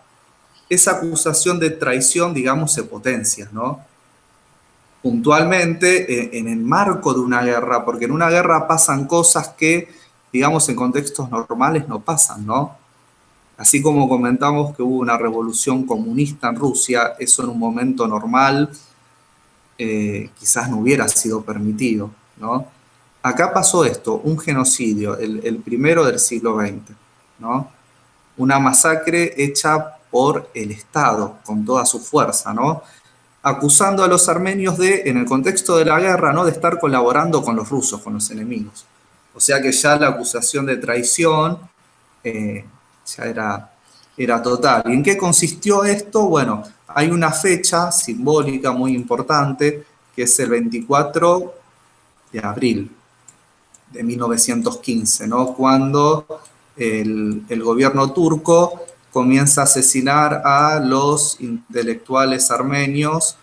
esa acusación de traición, digamos, se potencia, ¿no? Puntualmente en el marco de una guerra, porque en una guerra pasan cosas que, digamos, en contextos normales no pasan, ¿no? Así como comentamos que hubo una revolución comunista en Rusia, eso en un momento normal quizás no hubiera sido permitido, ¿no? Acá pasó esto, un genocidio, el primero del siglo XX, ¿no? Una masacre hecha por el Estado con toda su fuerza, ¿no? Acusando a los armenios de, en el contexto de la guerra, ¿no? De estar colaborando con los rusos, con los enemigos. O sea que ya la acusación de traición ya era total. ¿Y en qué consistió esto? Bueno, hay una fecha simbólica muy importante, que es el 24 de abril de 1915, ¿no? Cuando el gobierno turco comienza a asesinar a los intelectuales armenios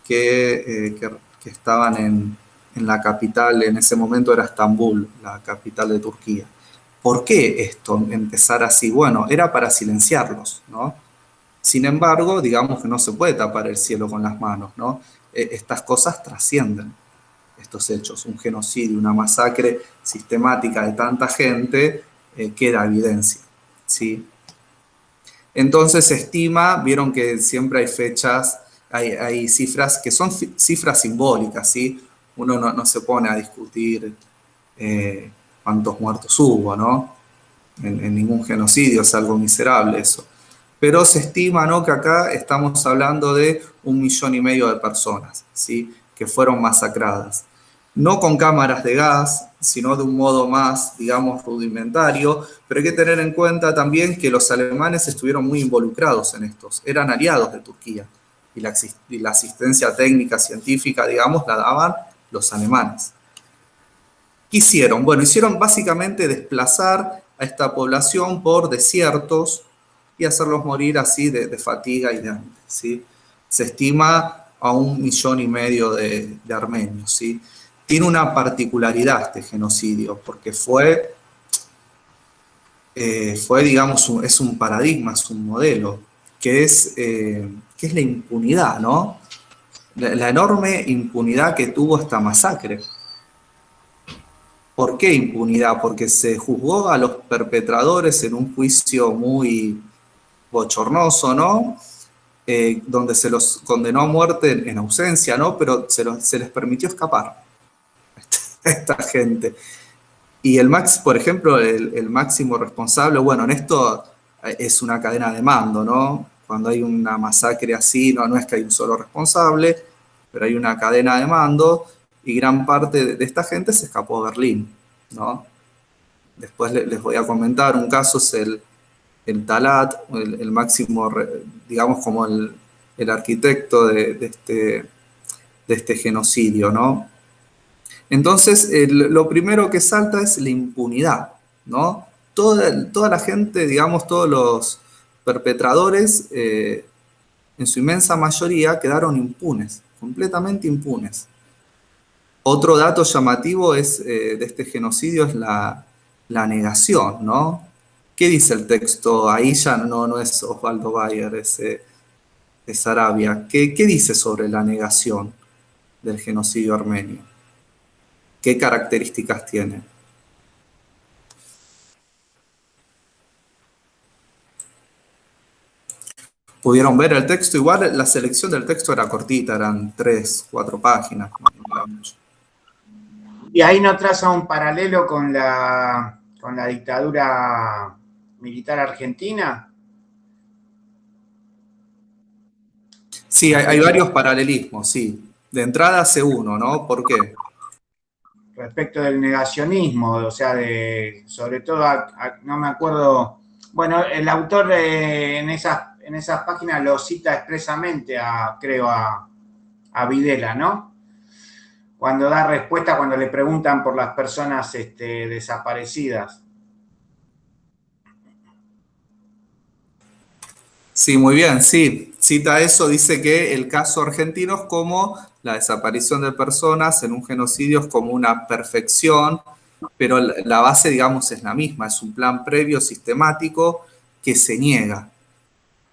que estaban en la capital, en ese momento era Estambul, la capital de Turquía. ¿Por qué esto empezar así? Bueno, era para silenciarlos, ¿no? Sin embargo, digamos que no se puede tapar el cielo con las manos, ¿no? Estas cosas trascienden estos hechos, un genocidio, una masacre sistemática de tanta gente, queda evidencia, ¿sí? Entonces se estima, vieron que siempre hay fechas, hay cifras que son cifras simbólicas, ¿sí? Uno no se pone a discutir cuántos muertos hubo, ¿no? En ningún genocidio, es algo miserable eso. Pero se estima, ¿no? Que acá estamos hablando de 1,5 millones de personas, ¿sí? Que fueron masacradas. No con cámaras de gas, sino de un modo más, digamos, rudimentario, pero hay que tener en cuenta también que los alemanes estuvieron muy involucrados en estos, eran aliados de Turquía, y la asistencia técnica, científica, digamos, la daban los alemanes. ¿Qué hicieron? Bueno, hicieron básicamente desplazar a esta población por desiertos y hacerlos morir así de fatiga y de hambre, ¿sí? Se estima a 1,5 millones de armenios, ¿sí? Tiene una particularidad este genocidio, porque fue, digamos, es un paradigma, es un modelo, que es la impunidad, ¿no? La enorme impunidad que tuvo esta masacre. ¿Por qué impunidad? Porque se juzgó a los perpetradores en un juicio muy bochornoso, ¿no? Donde se los condenó a muerte en ausencia, ¿no? Pero se les permitió escapar a esta gente. Y por ejemplo, el máximo responsable, bueno, en esto es una cadena de mando, ¿no? Cuando hay una masacre así, no es que hay un solo responsable, pero hay una cadena de mando, y gran parte de esta gente se escapó a Berlín, ¿no? Después les voy a comentar, un caso es el Talat, el máximo, digamos, como el arquitecto de este genocidio, ¿no? Entonces, lo primero que salta es la impunidad, ¿no? Toda la gente, digamos, todos los perpetradores, en su inmensa mayoría, quedaron impunes, completamente impunes. Otro dato llamativo de este genocidio es la negación, ¿no? ¿Qué dice el texto? Ahí ya no es Osvaldo Bayer, es Arabia. ¿Qué dice sobre la negación del genocidio armenio? ¿Qué características tiene? ¿Pudieron ver el texto? Igual la selección del texto era cortita, eran 3, 4 páginas. No era mucho. Y ahí no traza un paralelo con la dictadura militar argentina. Sí, hay varios paralelismos, sí. De entrada hace uno, ¿no? ¿Por qué? Respecto del negacionismo, o sea, sobre todo, no me acuerdo, bueno, el autor en esas páginas lo cita expresamente creo a Videla, ¿no? Cuando da respuesta, cuando le preguntan por las personas desaparecidas. Sí, muy bien, sí. Cita eso, dice que el caso argentino es como la desaparición de personas en un genocidio, es como una perfección, pero la base, digamos, es la misma, es un plan previo sistemático que se niega.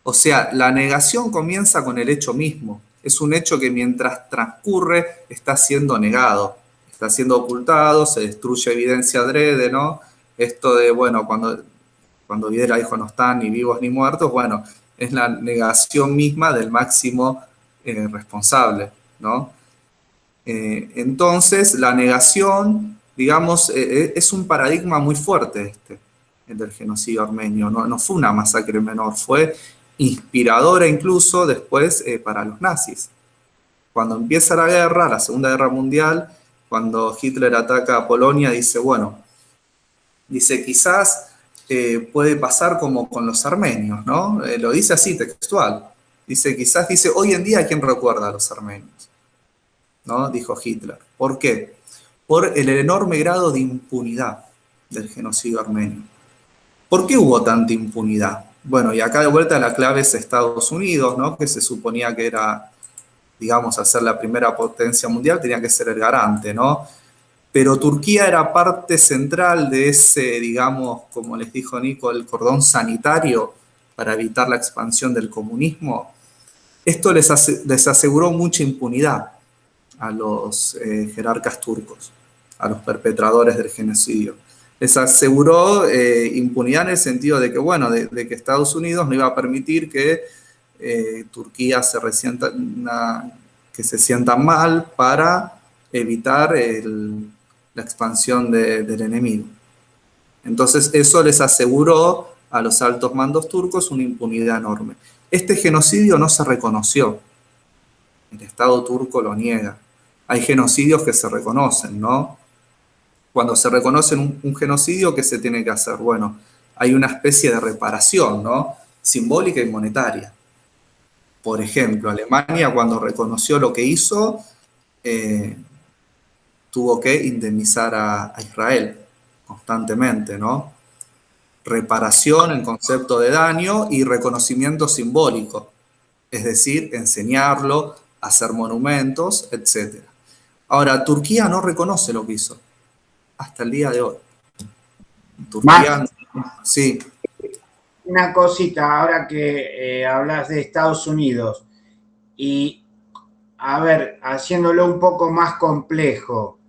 O sea, la negación comienza con el hecho mismo. Es un hecho que mientras transcurre está siendo negado, está siendo ocultado, se destruye evidencia adrede, ¿no? Esto de, bueno, cuando Videla dijo no están ni vivos ni muertos, bueno, es la negación misma del máximo responsable, ¿no? Entonces, la negación, digamos, es un paradigma muy fuerte el del genocidio armenio. No fue una masacre menor, fue inspiradora incluso después para los nazis. Cuando empieza la guerra, la Segunda Guerra Mundial, cuando Hitler ataca a Polonia, dice, bueno, quizás puede pasar como con los armenios, ¿no? Lo dice así, textual. Quizás hoy en día, ¿quién recuerda a los armenios? ¿No? Dijo Hitler. ¿Por qué? Por el enorme grado de impunidad del genocidio armenio. ¿Por qué hubo tanta impunidad? Bueno, y acá de vuelta la clave es Estados Unidos, ¿no? Que se suponía que era, digamos, al ser la primera potencia mundial, tenía que ser el garante, ¿no? Pero Turquía era parte central de ese, digamos, como les dijo Nico, el cordón sanitario para evitar la expansión del comunismo. Esto les aseguró mucha impunidad a los jerarcas turcos, a los perpetradores del genocidio. Les aseguró impunidad en el sentido de que, bueno, de que Estados Unidos no iba a permitir que Turquía que se sienta mal para evitar la expansión del enemigo. Entonces eso les aseguró a los altos mandos turcos una impunidad enorme. Este genocidio no se reconoció. El Estado turco lo niega. Hay genocidios que se reconocen, ¿no? Cuando se reconoce un genocidio, ¿qué se tiene que hacer? Bueno, hay una especie de reparación, ¿no? Simbólica y monetaria. Por ejemplo, Alemania cuando reconoció lo que hizo, tuvo que indemnizar a Israel constantemente, ¿no? Reparación en concepto de daño y reconocimiento simbólico, es decir, enseñarlo, hacer monumentos, etc. Ahora, Turquía no reconoce lo que hizo, hasta el día de hoy. Turquía, sí. Una cosita, ahora que hablas de Estados Unidos, y a ver, haciéndolo un poco más complejo,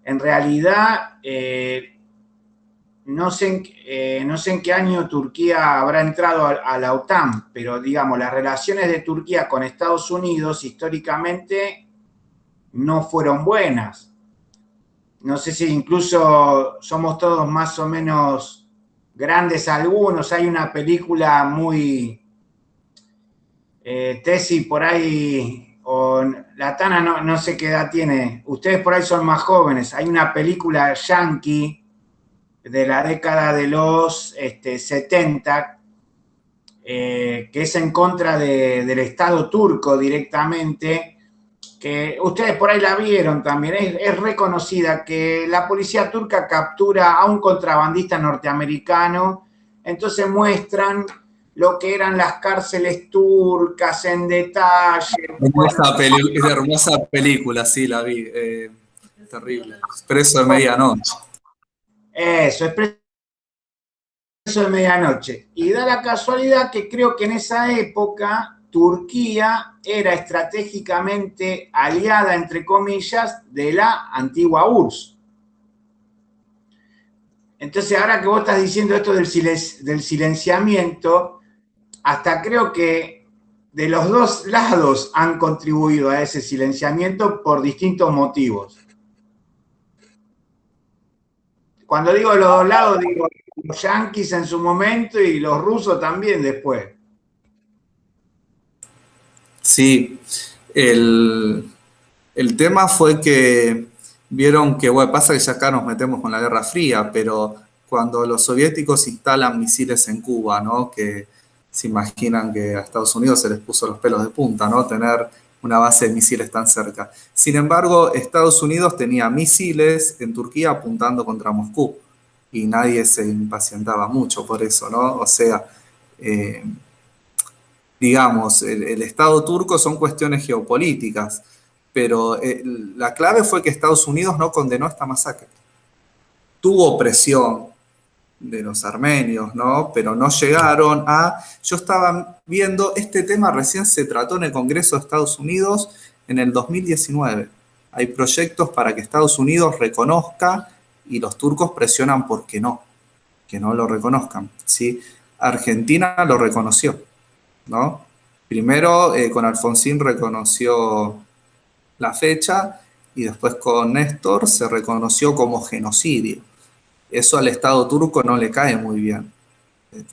en realidad no sé en qué año Turquía habrá entrado a la OTAN, pero digamos, las relaciones de Turquía con Estados Unidos históricamente no fueron buenas. No sé si incluso somos todos más o menos grandes algunos. Hay una película muy... Tessy por ahí, o la Tana no sé qué edad tiene. Ustedes por ahí son más jóvenes. Hay una película yankee de la década de los 70, que es en contra del Estado turco directamente, que ustedes por ahí la vieron también, es reconocida, que la policía turca captura a un contrabandista norteamericano, entonces muestran lo que eran las cárceles turcas en detalle. Hermosa película, sí, la vi. Terrible. Expreso de medianoche. Eso, Expreso de medianoche. Y da la casualidad que creo que en esa época Turquía era estratégicamente aliada, entre comillas, de la antigua URSS. Entonces, ahora que vos estás diciendo esto del silenciamiento, hasta creo que de los dos lados han contribuido a ese silenciamiento por distintos motivos. Cuando digo los dos lados, digo los yanquis en su momento y los rusos también después. Sí, el tema fue que vieron que, bueno, pasa que ya acá nos metemos con la Guerra Fría, pero cuando los soviéticos instalan misiles en Cuba, ¿no? Que se imaginan que a Estados Unidos se les puso los pelos de punta, ¿no? Tener una base de misiles tan cerca. Sin embargo, Estados Unidos tenía misiles en Turquía apuntando contra Moscú y nadie se impacientaba mucho por eso, ¿no? O sea, digamos, el Estado turco son cuestiones geopolíticas, pero la clave fue que Estados Unidos no condenó esta masacre. Tuvo presión de los armenios, ¿no? Pero no llegaron a... Yo estaba viendo, este tema recién se trató en el Congreso de Estados Unidos en el 2019. Hay proyectos para que Estados Unidos reconozca y los turcos presionan porque no, que no lo reconozcan, ¿sí? Argentina lo reconoció, ¿no? Primero con Alfonsín reconoció la fecha y después con Néstor se reconoció como genocidio. Eso al Estado turco no le cae muy bien.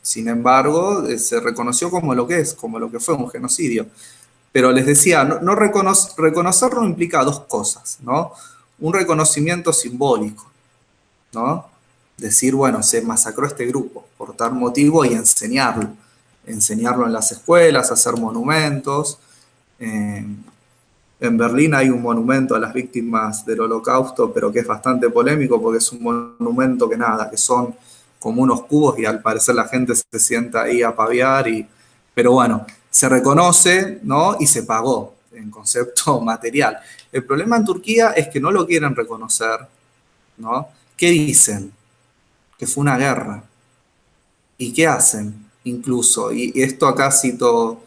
Sin embargo, se reconoció como lo que es, como lo que fue un genocidio. Pero les decía, reconocerlo implica dos cosas, ¿no? Un reconocimiento simbólico, ¿no? Decir, bueno, se masacró este grupo por tal motivo y enseñarlo en las escuelas, hacer monumentos. En Berlín hay un monumento a las víctimas del Holocausto, pero que es bastante polémico porque es un monumento que son como unos cubos y al parecer la gente se sienta ahí a paviar. Pero bueno, se reconoce, ¿no? Y se pagó en concepto material. El problema en Turquía es que no lo quieren reconocer, ¿no? ¿Qué dicen? Que fue una guerra. ¿Y qué hacen? Incluso, y esto acá cito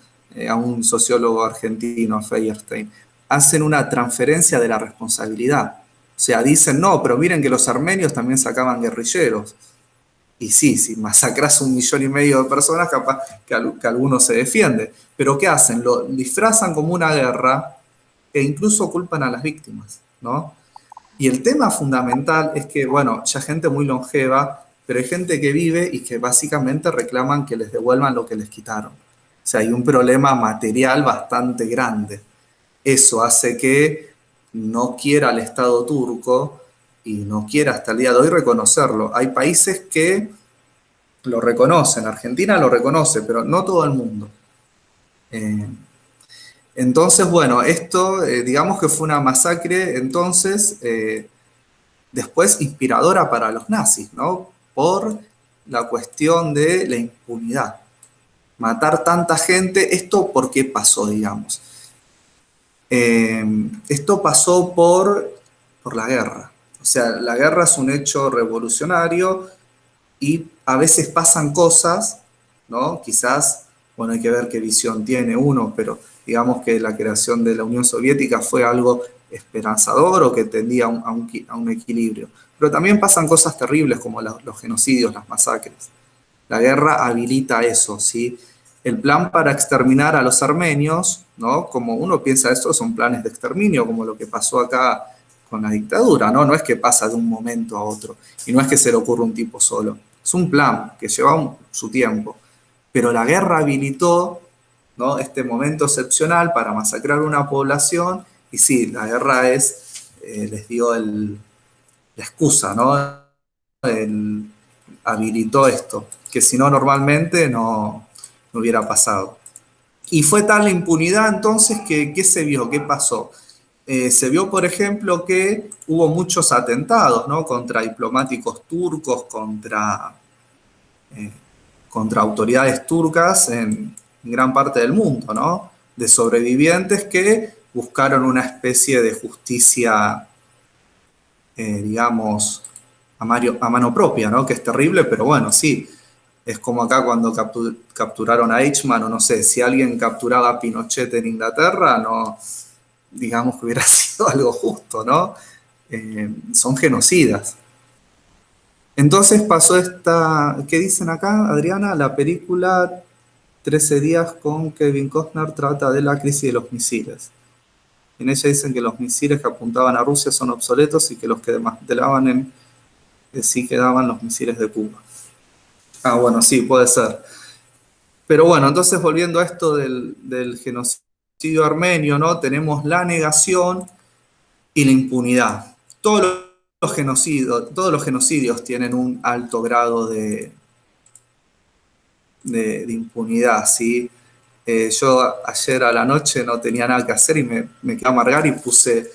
a un sociólogo argentino, Feyerstein, hacen una transferencia de la responsabilidad. O sea, dicen, no, pero miren que los armenios también sacaban guerrilleros. Y sí, si masacras 1,5 millones de personas, capaz que alguno se defiende. Pero ¿qué hacen? Lo disfrazan como una guerra e incluso culpan a las víctimas, ¿no? Y el tema fundamental es que, bueno, ya gente muy longeva, pero hay gente que vive y que básicamente reclaman que les devuelvan lo que les quitaron. O sea, hay un problema material bastante grande. Eso hace que no quiera el Estado turco y no quiera hasta el día de hoy reconocerlo. Hay países que lo reconocen, Argentina lo reconoce, pero no todo el mundo. Entonces, bueno, esto, digamos que fue una masacre, entonces, después inspiradora para los nazis, ¿no? Por la cuestión de la impunidad. Matar tanta gente, ¿esto por qué pasó, digamos? Esto pasó por la guerra. O sea, la guerra es un hecho revolucionario y a veces pasan cosas, ¿no? Quizás, bueno, hay que ver qué visión tiene uno, pero digamos que la creación de la Unión Soviética fue algo esperanzador o que tendía a un equilibrio. Pero también pasan cosas terribles como los genocidios, las masacres. La guerra habilita eso, ¿sí? El plan para exterminar a los armenios, ¿no? Como uno piensa, estos son planes de exterminio, como lo que pasó acá con la dictadura, ¿no? No es que pasa de un momento a otro, y no es que se le ocurra un tipo solo. Es un plan que lleva su tiempo. Pero la guerra habilitó, ¿no? Este momento excepcional para masacrar una población, y sí, la guerra les dio la excusa, ¿no? Habilitó esto, que si no normalmente no hubiera pasado. Y fue tal la impunidad entonces que, ¿qué se vio? ¿Qué pasó? Se vio, por ejemplo, que hubo muchos atentados, ¿no? Contra diplomáticos turcos, contra autoridades turcas en gran parte del mundo, ¿no? De sobrevivientes que buscaron una especie de justicia, digamos, a mano propia, ¿no? Que es terrible, pero bueno, sí. Es como acá cuando capturaron a Eichmann, o no sé, si alguien capturaba a Pinochet en Inglaterra, no, digamos que hubiera sido algo justo, ¿no? Son genocidas. Entonces pasó ¿qué dicen acá, Adriana? La película 13 días con Kevin Costner trata de la crisis de los misiles. En ella dicen que los misiles que apuntaban a Rusia son obsoletos y que los que desmantelaban sí quedaban los misiles de Cuba. Ah, bueno, sí, puede ser. Pero bueno, entonces volviendo a esto del genocidio armenio, ¿no? Tenemos la negación y la impunidad. Todos los genocidios tienen un alto grado de impunidad, ¿sí? Yo ayer a la noche no tenía nada que hacer y me quedé a amargar y me puse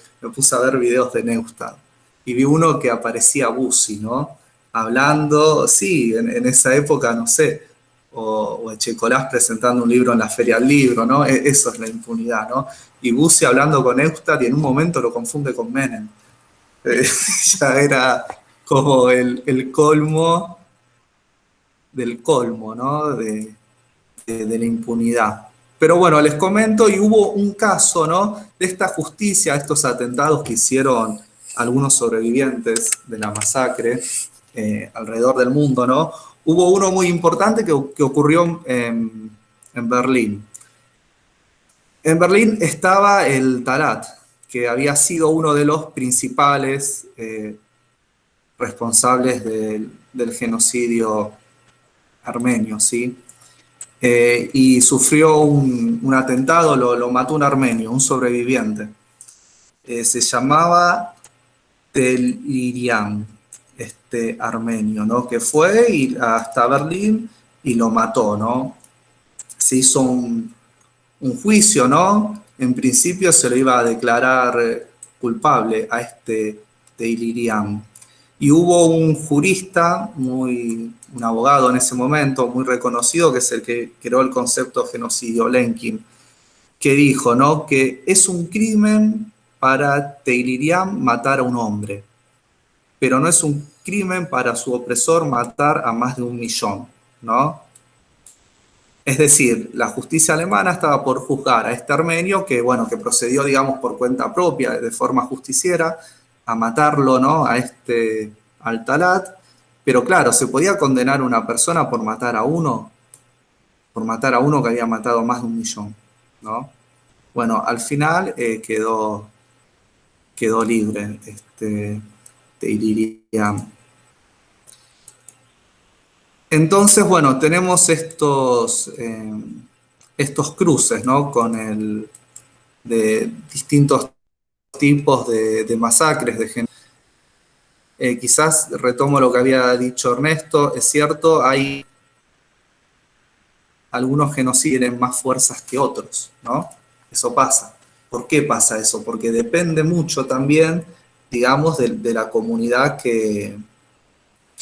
a ver videos de Neustadt. Y vi uno que aparecía Bussi, ¿no? Hablando, sí, en esa época, no sé, o Echecolás presentando un libro en la Feria del Libro, ¿no? Eso es la impunidad, ¿no? Y Bussi hablando con Neustadt y en un momento lo confunde con Menem. Ya era como el colmo del colmo, ¿no? De la impunidad. Pero bueno, les comento, y hubo un caso, ¿no? De esta justicia, estos atentados que hicieron algunos sobrevivientes de la masacre alrededor del mundo, ¿no? Hubo uno muy importante que ocurrió en Berlín. En Berlín estaba el Talat, que había sido uno de los principales responsables del genocidio armenio, ¿sí? Y sufrió un atentado, lo mató un armenio, un sobreviviente. Se llamaba Telirian, este armenio, ¿no? Que fue hasta Berlín y lo mató, ¿no? Se hizo un juicio, ¿no? En principio se lo iba a declarar culpable a este Telirian. Y hubo un jurista, un abogado en ese momento, muy reconocido, que es el que creó el concepto de genocidio, Lenkin, que dijo, ¿no? Que es un crimen para Teilhirian matar a un hombre, pero no es un crimen para su opresor matar a más de 1 millón, ¿no? Es decir, la justicia alemana estaba por juzgar a este armenio que, bueno, que procedió, digamos, por cuenta propia, de forma justiciera, a matarlo, ¿no? Al Talat, pero claro, ¿se podía condenar a una persona por matar a uno? Por matar a uno que había matado más de 1 millón, ¿no? Bueno, al final quedó libre, Teilhirian. Entonces, bueno, tenemos estos cruces, ¿no? De distintos tipos de masacres, de genocidio. Quizás retomo lo que había dicho Ernesto, es cierto, hay algunos genocidios que tienen más fuerzas que otros, ¿no? Eso pasa. ¿Por qué pasa eso? Porque depende mucho también, digamos, de la comunidad que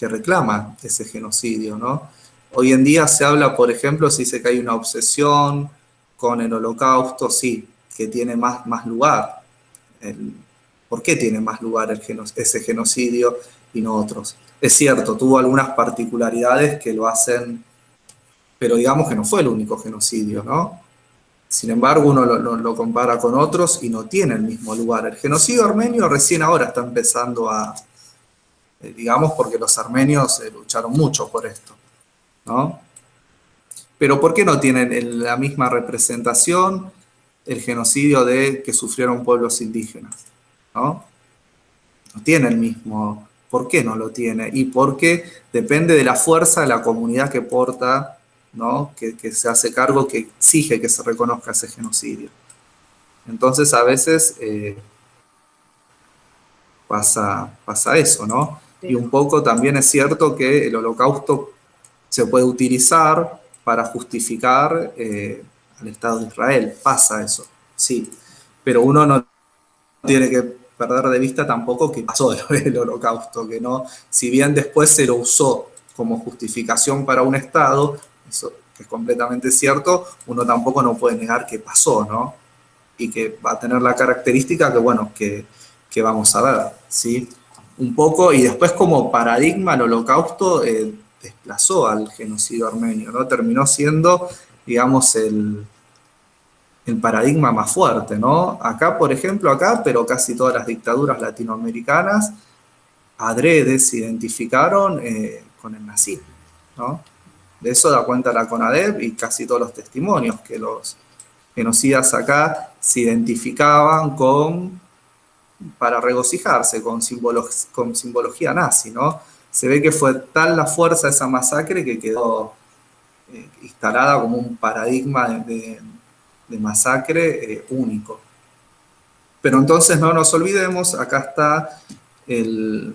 reclama ese genocidio, ¿no? Hoy en día se habla, por ejemplo, se dice que hay una obsesión con el Holocausto, sí, que tiene más lugar. ¿Por qué tiene más lugar ese genocidio y no otros? Es cierto, tuvo algunas particularidades que lo hacen, pero digamos que no fue el único genocidio, ¿no? Sin embargo, uno lo compara con otros y no tiene el mismo lugar. El genocidio armenio recién ahora está empezando digamos, porque los armenios lucharon mucho por esto, ¿no? Pero ¿por qué no tienen la misma representación el genocidio que sufrieron pueblos indígenas? ¿No? No tiene el mismo. ¿Por qué no lo tiene? Y porque depende de la fuerza de la comunidad que porta, ¿no? Que se hace cargo, que exige que se reconozca ese genocidio. Entonces a veces pasa eso, ¿no? Y un poco también es cierto que el Holocausto se puede utilizar para justificar al Estado de Israel. Pasa eso, sí. Pero uno no tiene que perder de vista tampoco que pasó el Holocausto, que no, si bien después se lo usó como justificación para un Estado, eso que es completamente cierto, uno tampoco no puede negar que pasó, ¿no? Y que va a tener la característica que, bueno, que vamos a ver, ¿sí? Un poco, y después como paradigma el Holocausto desplazó al genocidio armenio, ¿no? Terminó siendo, digamos, el paradigma más fuerte, ¿no? Acá, por ejemplo, pero casi todas las dictaduras latinoamericanas adrede se identificaron con el nazismo, ¿no? De eso da cuenta la CONADEP y casi todos los testimonios que los genocidas acá se identificaban para regocijarse con simbología nazi, ¿no? Se ve que fue tal la fuerza de esa masacre que quedó instalada como un paradigma de masacre único. Pero entonces no nos olvidemos, acá está el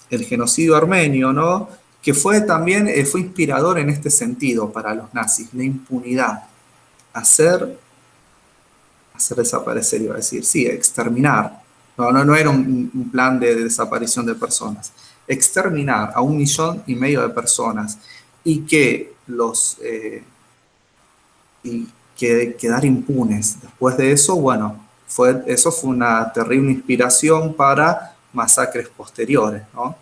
genocidio armenio, ¿no? Que fue inspirador en este sentido para los nazis, la impunidad, hacer desaparecer, iba a decir, sí, exterminar. No era un plan de desaparición de personas. Exterminar a 1,5 millones de personas y que quedar impunes. Después de eso, bueno, eso fue una terrible inspiración para masacres posteriores, ¿no?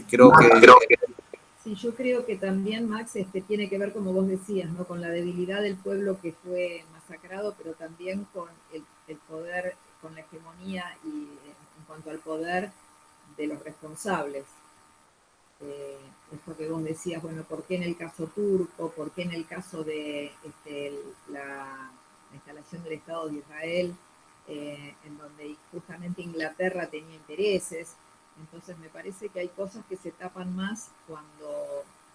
Creo que Sí, yo creo que también, Max, tiene que ver, como vos decías, ¿no? Con la debilidad del pueblo que fue masacrado, pero también con el poder, con la hegemonía y en cuanto al poder de los responsables. Esto que vos decías, bueno, ¿por qué en el caso turco? ¿Por qué en el caso de la instalación del Estado de Israel, en donde justamente Inglaterra tenía intereses? Entonces me parece que hay cosas que se tapan más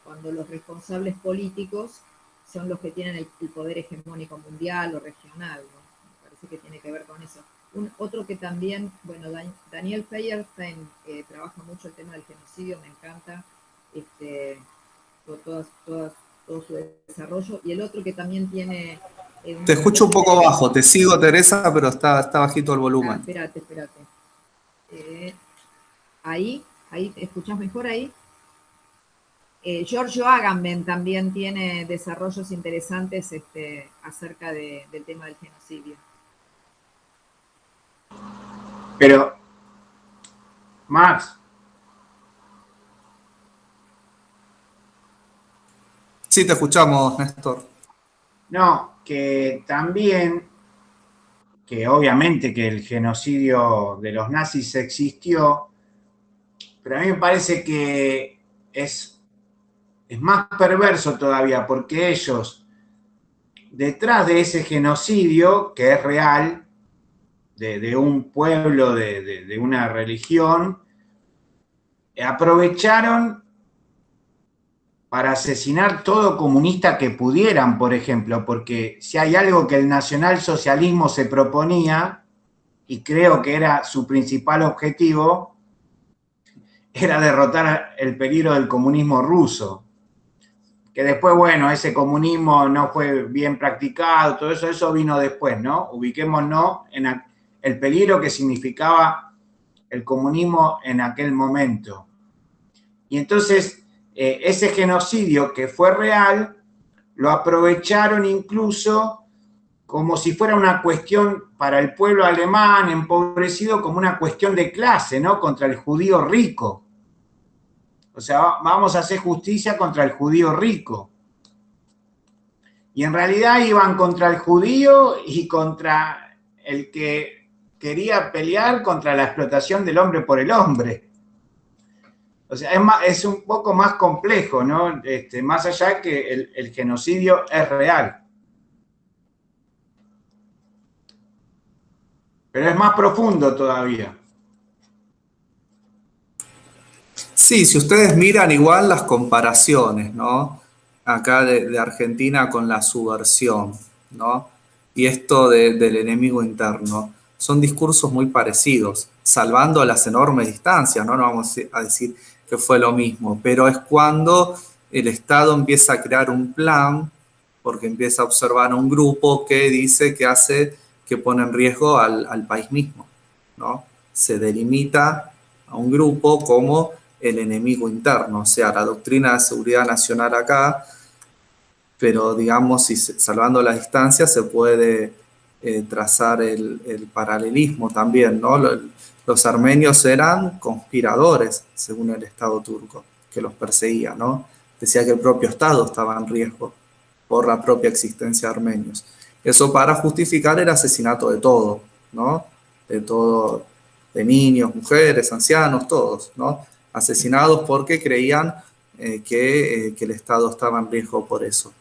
cuando los responsables políticos son los que tienen el poder hegemónico mundial o regional, ¿no? Me parece que tiene que ver con eso. Otro que también, bueno, Daniel Feuerstein trabaja mucho el tema del genocidio, me encanta todo su desarrollo. Y el otro que también tiene... te escucho un poco bajo, te sigo, Teresa, pero está bajito el volumen. Espérate. Ahí, ¿te escuchás mejor ahí? Giorgio Agamben también tiene desarrollos interesantes acerca del tema del genocidio. Pero, Max. Sí, te escuchamos, Néstor. No, que también, que obviamente que el genocidio de los nazis existió, pero a mí me parece que es más perverso todavía, porque ellos, detrás de ese genocidio, que es real, de un pueblo, de una religión, aprovecharon para asesinar todo comunista que pudieran, por ejemplo, porque si hay algo que el nacionalsocialismo se proponía, y creo que era su principal objetivo, era derrotar el peligro del comunismo ruso, que que después, bueno, ese comunismo no fue bien practicado, todo eso, eso vino después, ¿no? Ubiquémonos en el peligro que significaba el comunismo en aquel momento. Y entonces, ese genocidio que fue real, lo aprovecharon incluso como si fuera una cuestión para el pueblo alemán empobrecido, como una cuestión de clase, ¿no? Contra el judío rico. O sea, vamos a hacer justicia contra el judío rico. Y en realidad iban contra el judío y contra el que quería pelear contra la explotación del hombre por el hombre. O sea, es un poco más complejo, ¿no? Más allá que el genocidio es real. Pero es más profundo todavía. Sí, si ustedes miran igual las comparaciones, ¿no? Acá de Argentina con la subversión, ¿no? Y esto del enemigo interno. Son discursos muy parecidos, salvando las enormes distancias, ¿no? No vamos a decir que fue lo mismo, pero es cuando el Estado empieza a crear un plan, porque empieza a observar a un grupo que dice que pone en riesgo al país mismo, ¿no? Se delimita a un grupo como el enemigo interno, o sea, la doctrina de seguridad nacional acá, pero digamos, salvando las distancias, se puede trazar el paralelismo también, ¿no? Los armenios eran conspiradores, según el Estado turco, que los perseguía, ¿no? Decía que el propio Estado estaba en riesgo por la propia existencia de armenios. Eso para justificar el asesinato de todo, ¿no? De todo, de niños, mujeres, ancianos, todos, ¿no? Asesinados porque creían que el Estado estaba en riesgo por eso.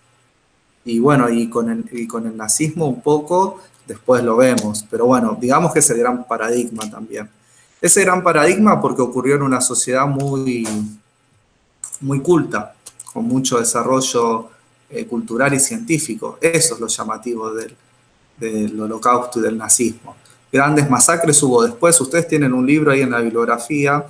Y bueno, y con el nazismo un poco, después lo vemos, pero bueno, digamos que es el gran paradigma también. Ese gran paradigma porque ocurrió en una sociedad muy, muy culta, con mucho desarrollo cultural y científico. Eso es lo llamativo del Holocausto y del nazismo. Grandes masacres hubo después. Ustedes tienen un libro ahí en la bibliografía,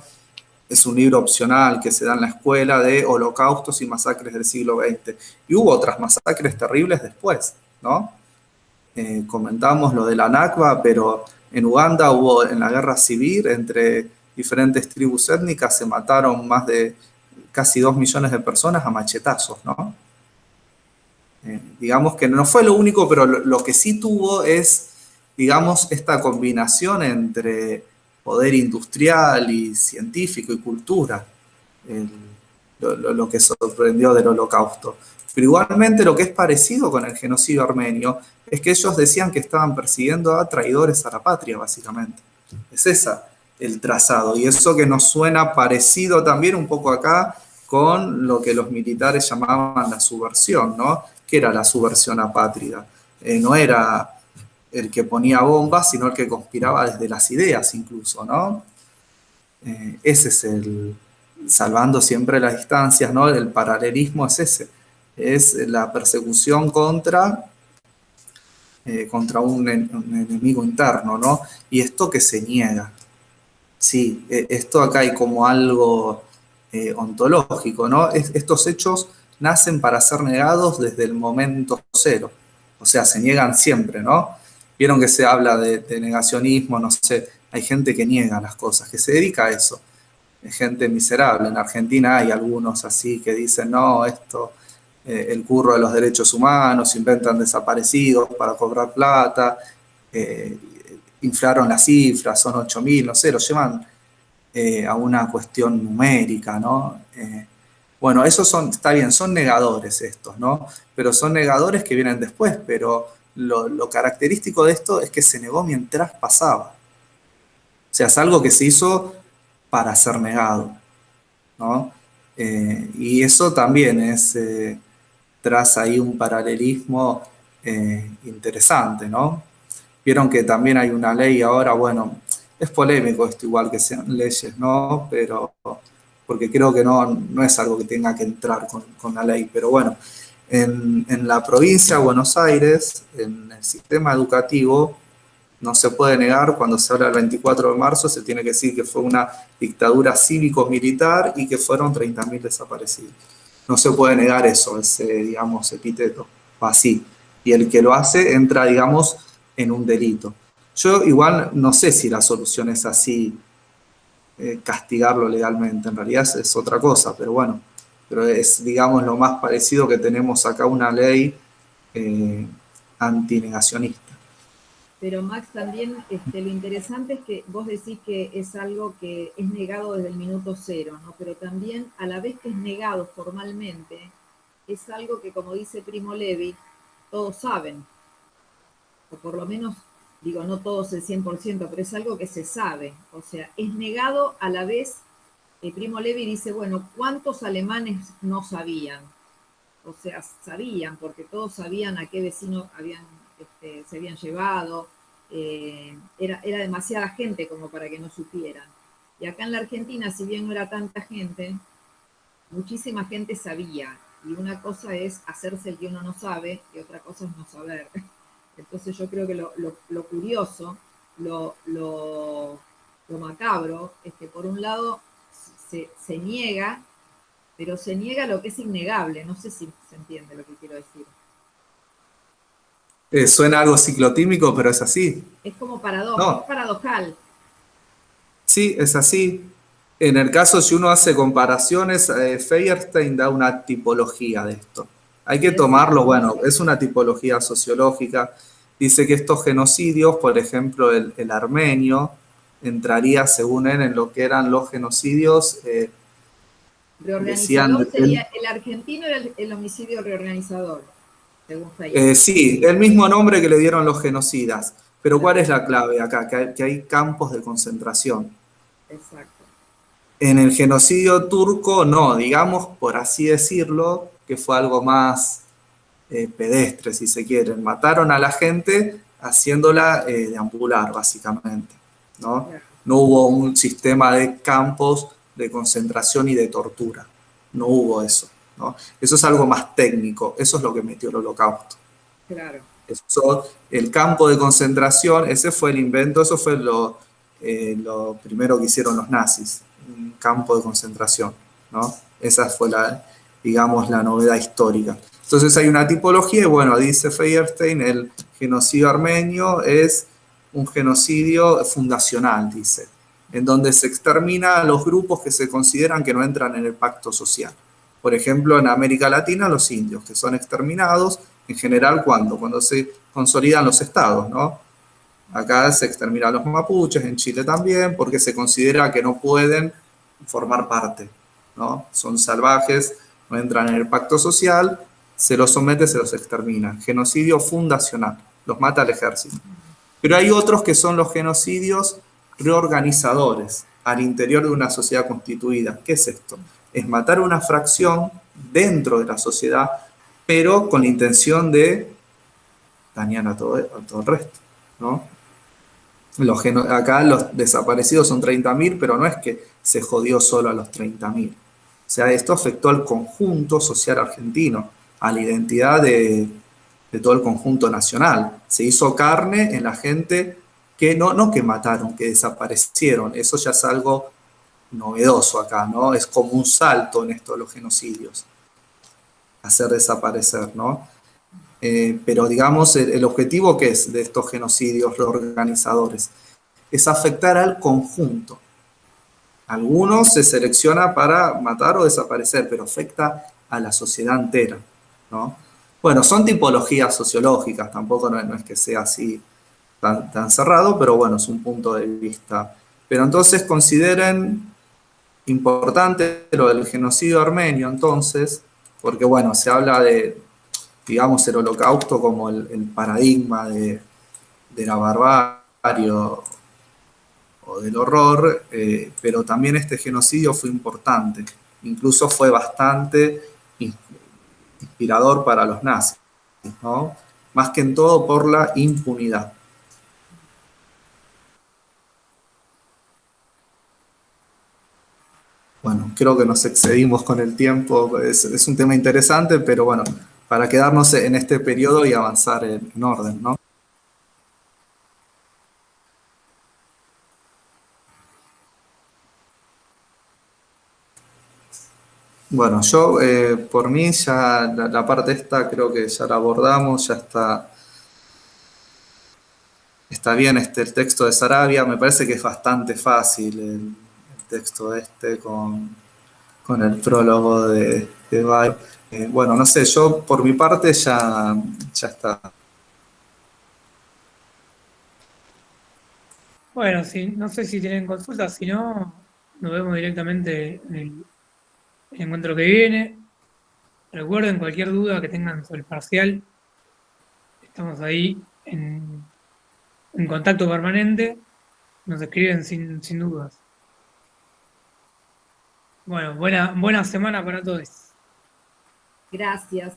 es un libro opcional que se da en la escuela de holocaustos y masacres del siglo XX. Y hubo otras masacres terribles después, ¿no? Comentamos lo de la Nakba, pero en Uganda hubo, en la guerra civil, entre diferentes tribus étnicas, se mataron más de casi 2 millones de personas a machetazos, ¿no? Digamos que no fue lo único, pero lo que sí tuvo es, digamos, esta combinación entre poder industrial y científico y cultura, lo que sorprendió del Holocausto. Pero igualmente lo que es parecido con el genocidio armenio es que ellos decían que estaban persiguiendo a traidores a la patria, básicamente. Es esa el trazado. Y eso que nos suena parecido también un poco acá con lo que los militares llamaban la subversión, ¿no? Que era la subversión apátrida. No era el que ponía bombas, sino el que conspiraba desde las ideas incluso, ¿no? Ese es salvando siempre las distancias, ¿no? El paralelismo es ese, es la persecución contra un enemigo interno, ¿no? Y esto que se niega. Sí, esto acá hay como algo ontológico, ¿no? Estos hechos nacen para ser negados desde el momento cero. O sea, se niegan siempre, ¿no? Vieron que se habla de negacionismo, no sé, hay gente que niega las cosas, que se dedica a eso. Hay gente miserable. En Argentina hay algunos así que dicen, no, esto, el curro de los derechos humanos, inventan desaparecidos para cobrar plata, inflaron las cifras, son 8.000, no sé, lo llevan a una cuestión numérica, ¿no? Bueno, esos está bien, son negadores estos, ¿no? Pero son negadores que vienen después, pero lo característico de esto es que se negó mientras pasaba. O sea, es algo que se hizo para ser negado, ¿no? Y eso también traza ahí un paralelismo interesante, ¿no? Vieron que también hay una ley ahora, bueno, es polémico esto igual que sean leyes, ¿no? Pero porque creo que no es algo que tenga que entrar con la ley, pero bueno, en la provincia de Buenos Aires, en el sistema educativo, no se puede negar, cuando se habla del 24 de marzo, se tiene que decir que fue una dictadura cívico-militar y que fueron 30.000 desaparecidos. no se puede negar eso, ese, digamos, epíteto, o así. Y el que lo hace entra, digamos, en un delito. Yo igual no sé si la solución es así, castigarlo legalmente, en realidad es otra cosa, pero bueno, pero es, digamos, lo más parecido que tenemos acá una ley antinegacionista. Pero Max, también lo interesante es que vos decís que es algo que es negado desde el minuto cero, ¿no? Pero también a la vez que es negado formalmente, es algo que, como dice Primo Levi, todos saben, o por lo menos, digo, no todos el 100%, pero es algo que se sabe. O sea, es negado a la vez, Primo Levi dice, bueno, ¿cuántos alemanes no sabían? O sea, sabían, porque todos sabían a qué vecino se habían llevado, era demasiada gente como para que no supieran. Y acá en la Argentina, si bien no era tanta gente, muchísima gente sabía. Y una cosa es hacerse el que uno no sabe y otra cosa es no saber. Entonces yo creo que lo curioso, lo macabro, es que por un lado se niega, pero se niega lo que es innegable. No sé si se entiende lo que quiero decir. Suena algo ciclotímico, pero es así. Es como es No, paradojal. sí, es así. En el caso, si uno hace comparaciones, Feyerstein da una tipología de esto. Hay que Sí, tomarlo, bueno, es una tipología sociológica. Dice que estos genocidios, por ejemplo, el armenio, entraría, según él, en lo que eran los genocidios, decían, reorganizador sería, el argentino era el homicidio reorganizador, según Fayet. sí, el mismo nombre que le dieron los genocidas. Pero ¿cuál Claro, es la clave acá? Que hay campos de concentración. exacto. En el genocidio turco, no, digamos, por así decirlo, que fue algo más pedestre, si se quieren. Mataron a la gente haciéndola deambular, básicamente, ¿no? Claro. No hubo un sistema de campos de concentración y de tortura. No hubo eso, ¿no? Eso es algo más técnico. Eso es lo que metió el Holocausto. Claro. Eso, el campo de concentración, ese fue el invento, eso fue lo primero que hicieron los nazis, un campo de concentración, ¿no? Esa fue la, digamos, la novedad histórica. Entonces hay una tipología y bueno, dice Feyerstein, el genocidio armenio es un genocidio fundacional, dice, en donde se extermina a los grupos que se consideran que no entran en el pacto social. Por ejemplo, en América Latina, los indios, que son exterminados en general cuando se consolidan los estados, ¿no? Acá se exterminan los mapuches, en Chile también, porque se considera que no pueden formar parte, ¿no? Son salvajes, no entran en el pacto social, se los somete, se los extermina. Genocidio fundacional, los mata el ejército. Pero hay otros que son los genocidios reorganizadores al interior de una sociedad constituida. ¿Qué es esto? Es matar una fracción dentro de la sociedad, pero con la intención de dañar a todo el resto, ¿no? Acá los desaparecidos son 30.000, pero no es que se jodió solo a los 30.000. O sea, esto afectó al conjunto social argentino, a la identidad de todo el conjunto nacional. Se hizo carne en la gente que no que mataron, que desaparecieron. Eso ya es algo novedoso acá, ¿no? Es como un salto en esto de los genocidios, hacer desaparecer, ¿no? Pero digamos, el objetivo que es de estos genocidios organizadores es afectar al conjunto. Algunos se selecciona para matar o desaparecer, pero afecta a la sociedad entera, ¿no? Bueno, son tipologías sociológicas, tampoco no es que sea así tan cerrado, pero bueno, es un punto de vista. Pero entonces consideren importante lo del genocidio armenio, entonces, porque bueno, se habla de, digamos, el holocausto como el paradigma de la barbarie o del horror, pero también este genocidio fue importante, incluso fue bastante inspirador para los nazis, ¿no? Más que en todo por la impunidad. Bueno, creo que nos excedimos con el tiempo, es un tema interesante, pero bueno, para quedarnos en este periodo y avanzar en orden, ¿no? Bueno, yo por mí ya la parte esta creo que ya la abordamos, ya está bien el texto de Sarabia, me parece que es bastante fácil el texto este con el prólogo de Bay. Bueno, no sé, yo por mi parte ya está. Bueno, no sé si tienen consultas, si no, nos vemos directamente en el encuentro que viene. Recuerden cualquier duda que tengan sobre el parcial, estamos ahí en contacto permanente, nos escriben sin dudas. Bueno, buena semana para todos. Gracias,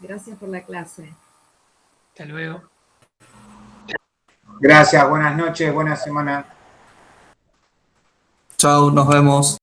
gracias por la clase. Hasta luego. Gracias, buenas noches, buena semana. Chau, nos vemos.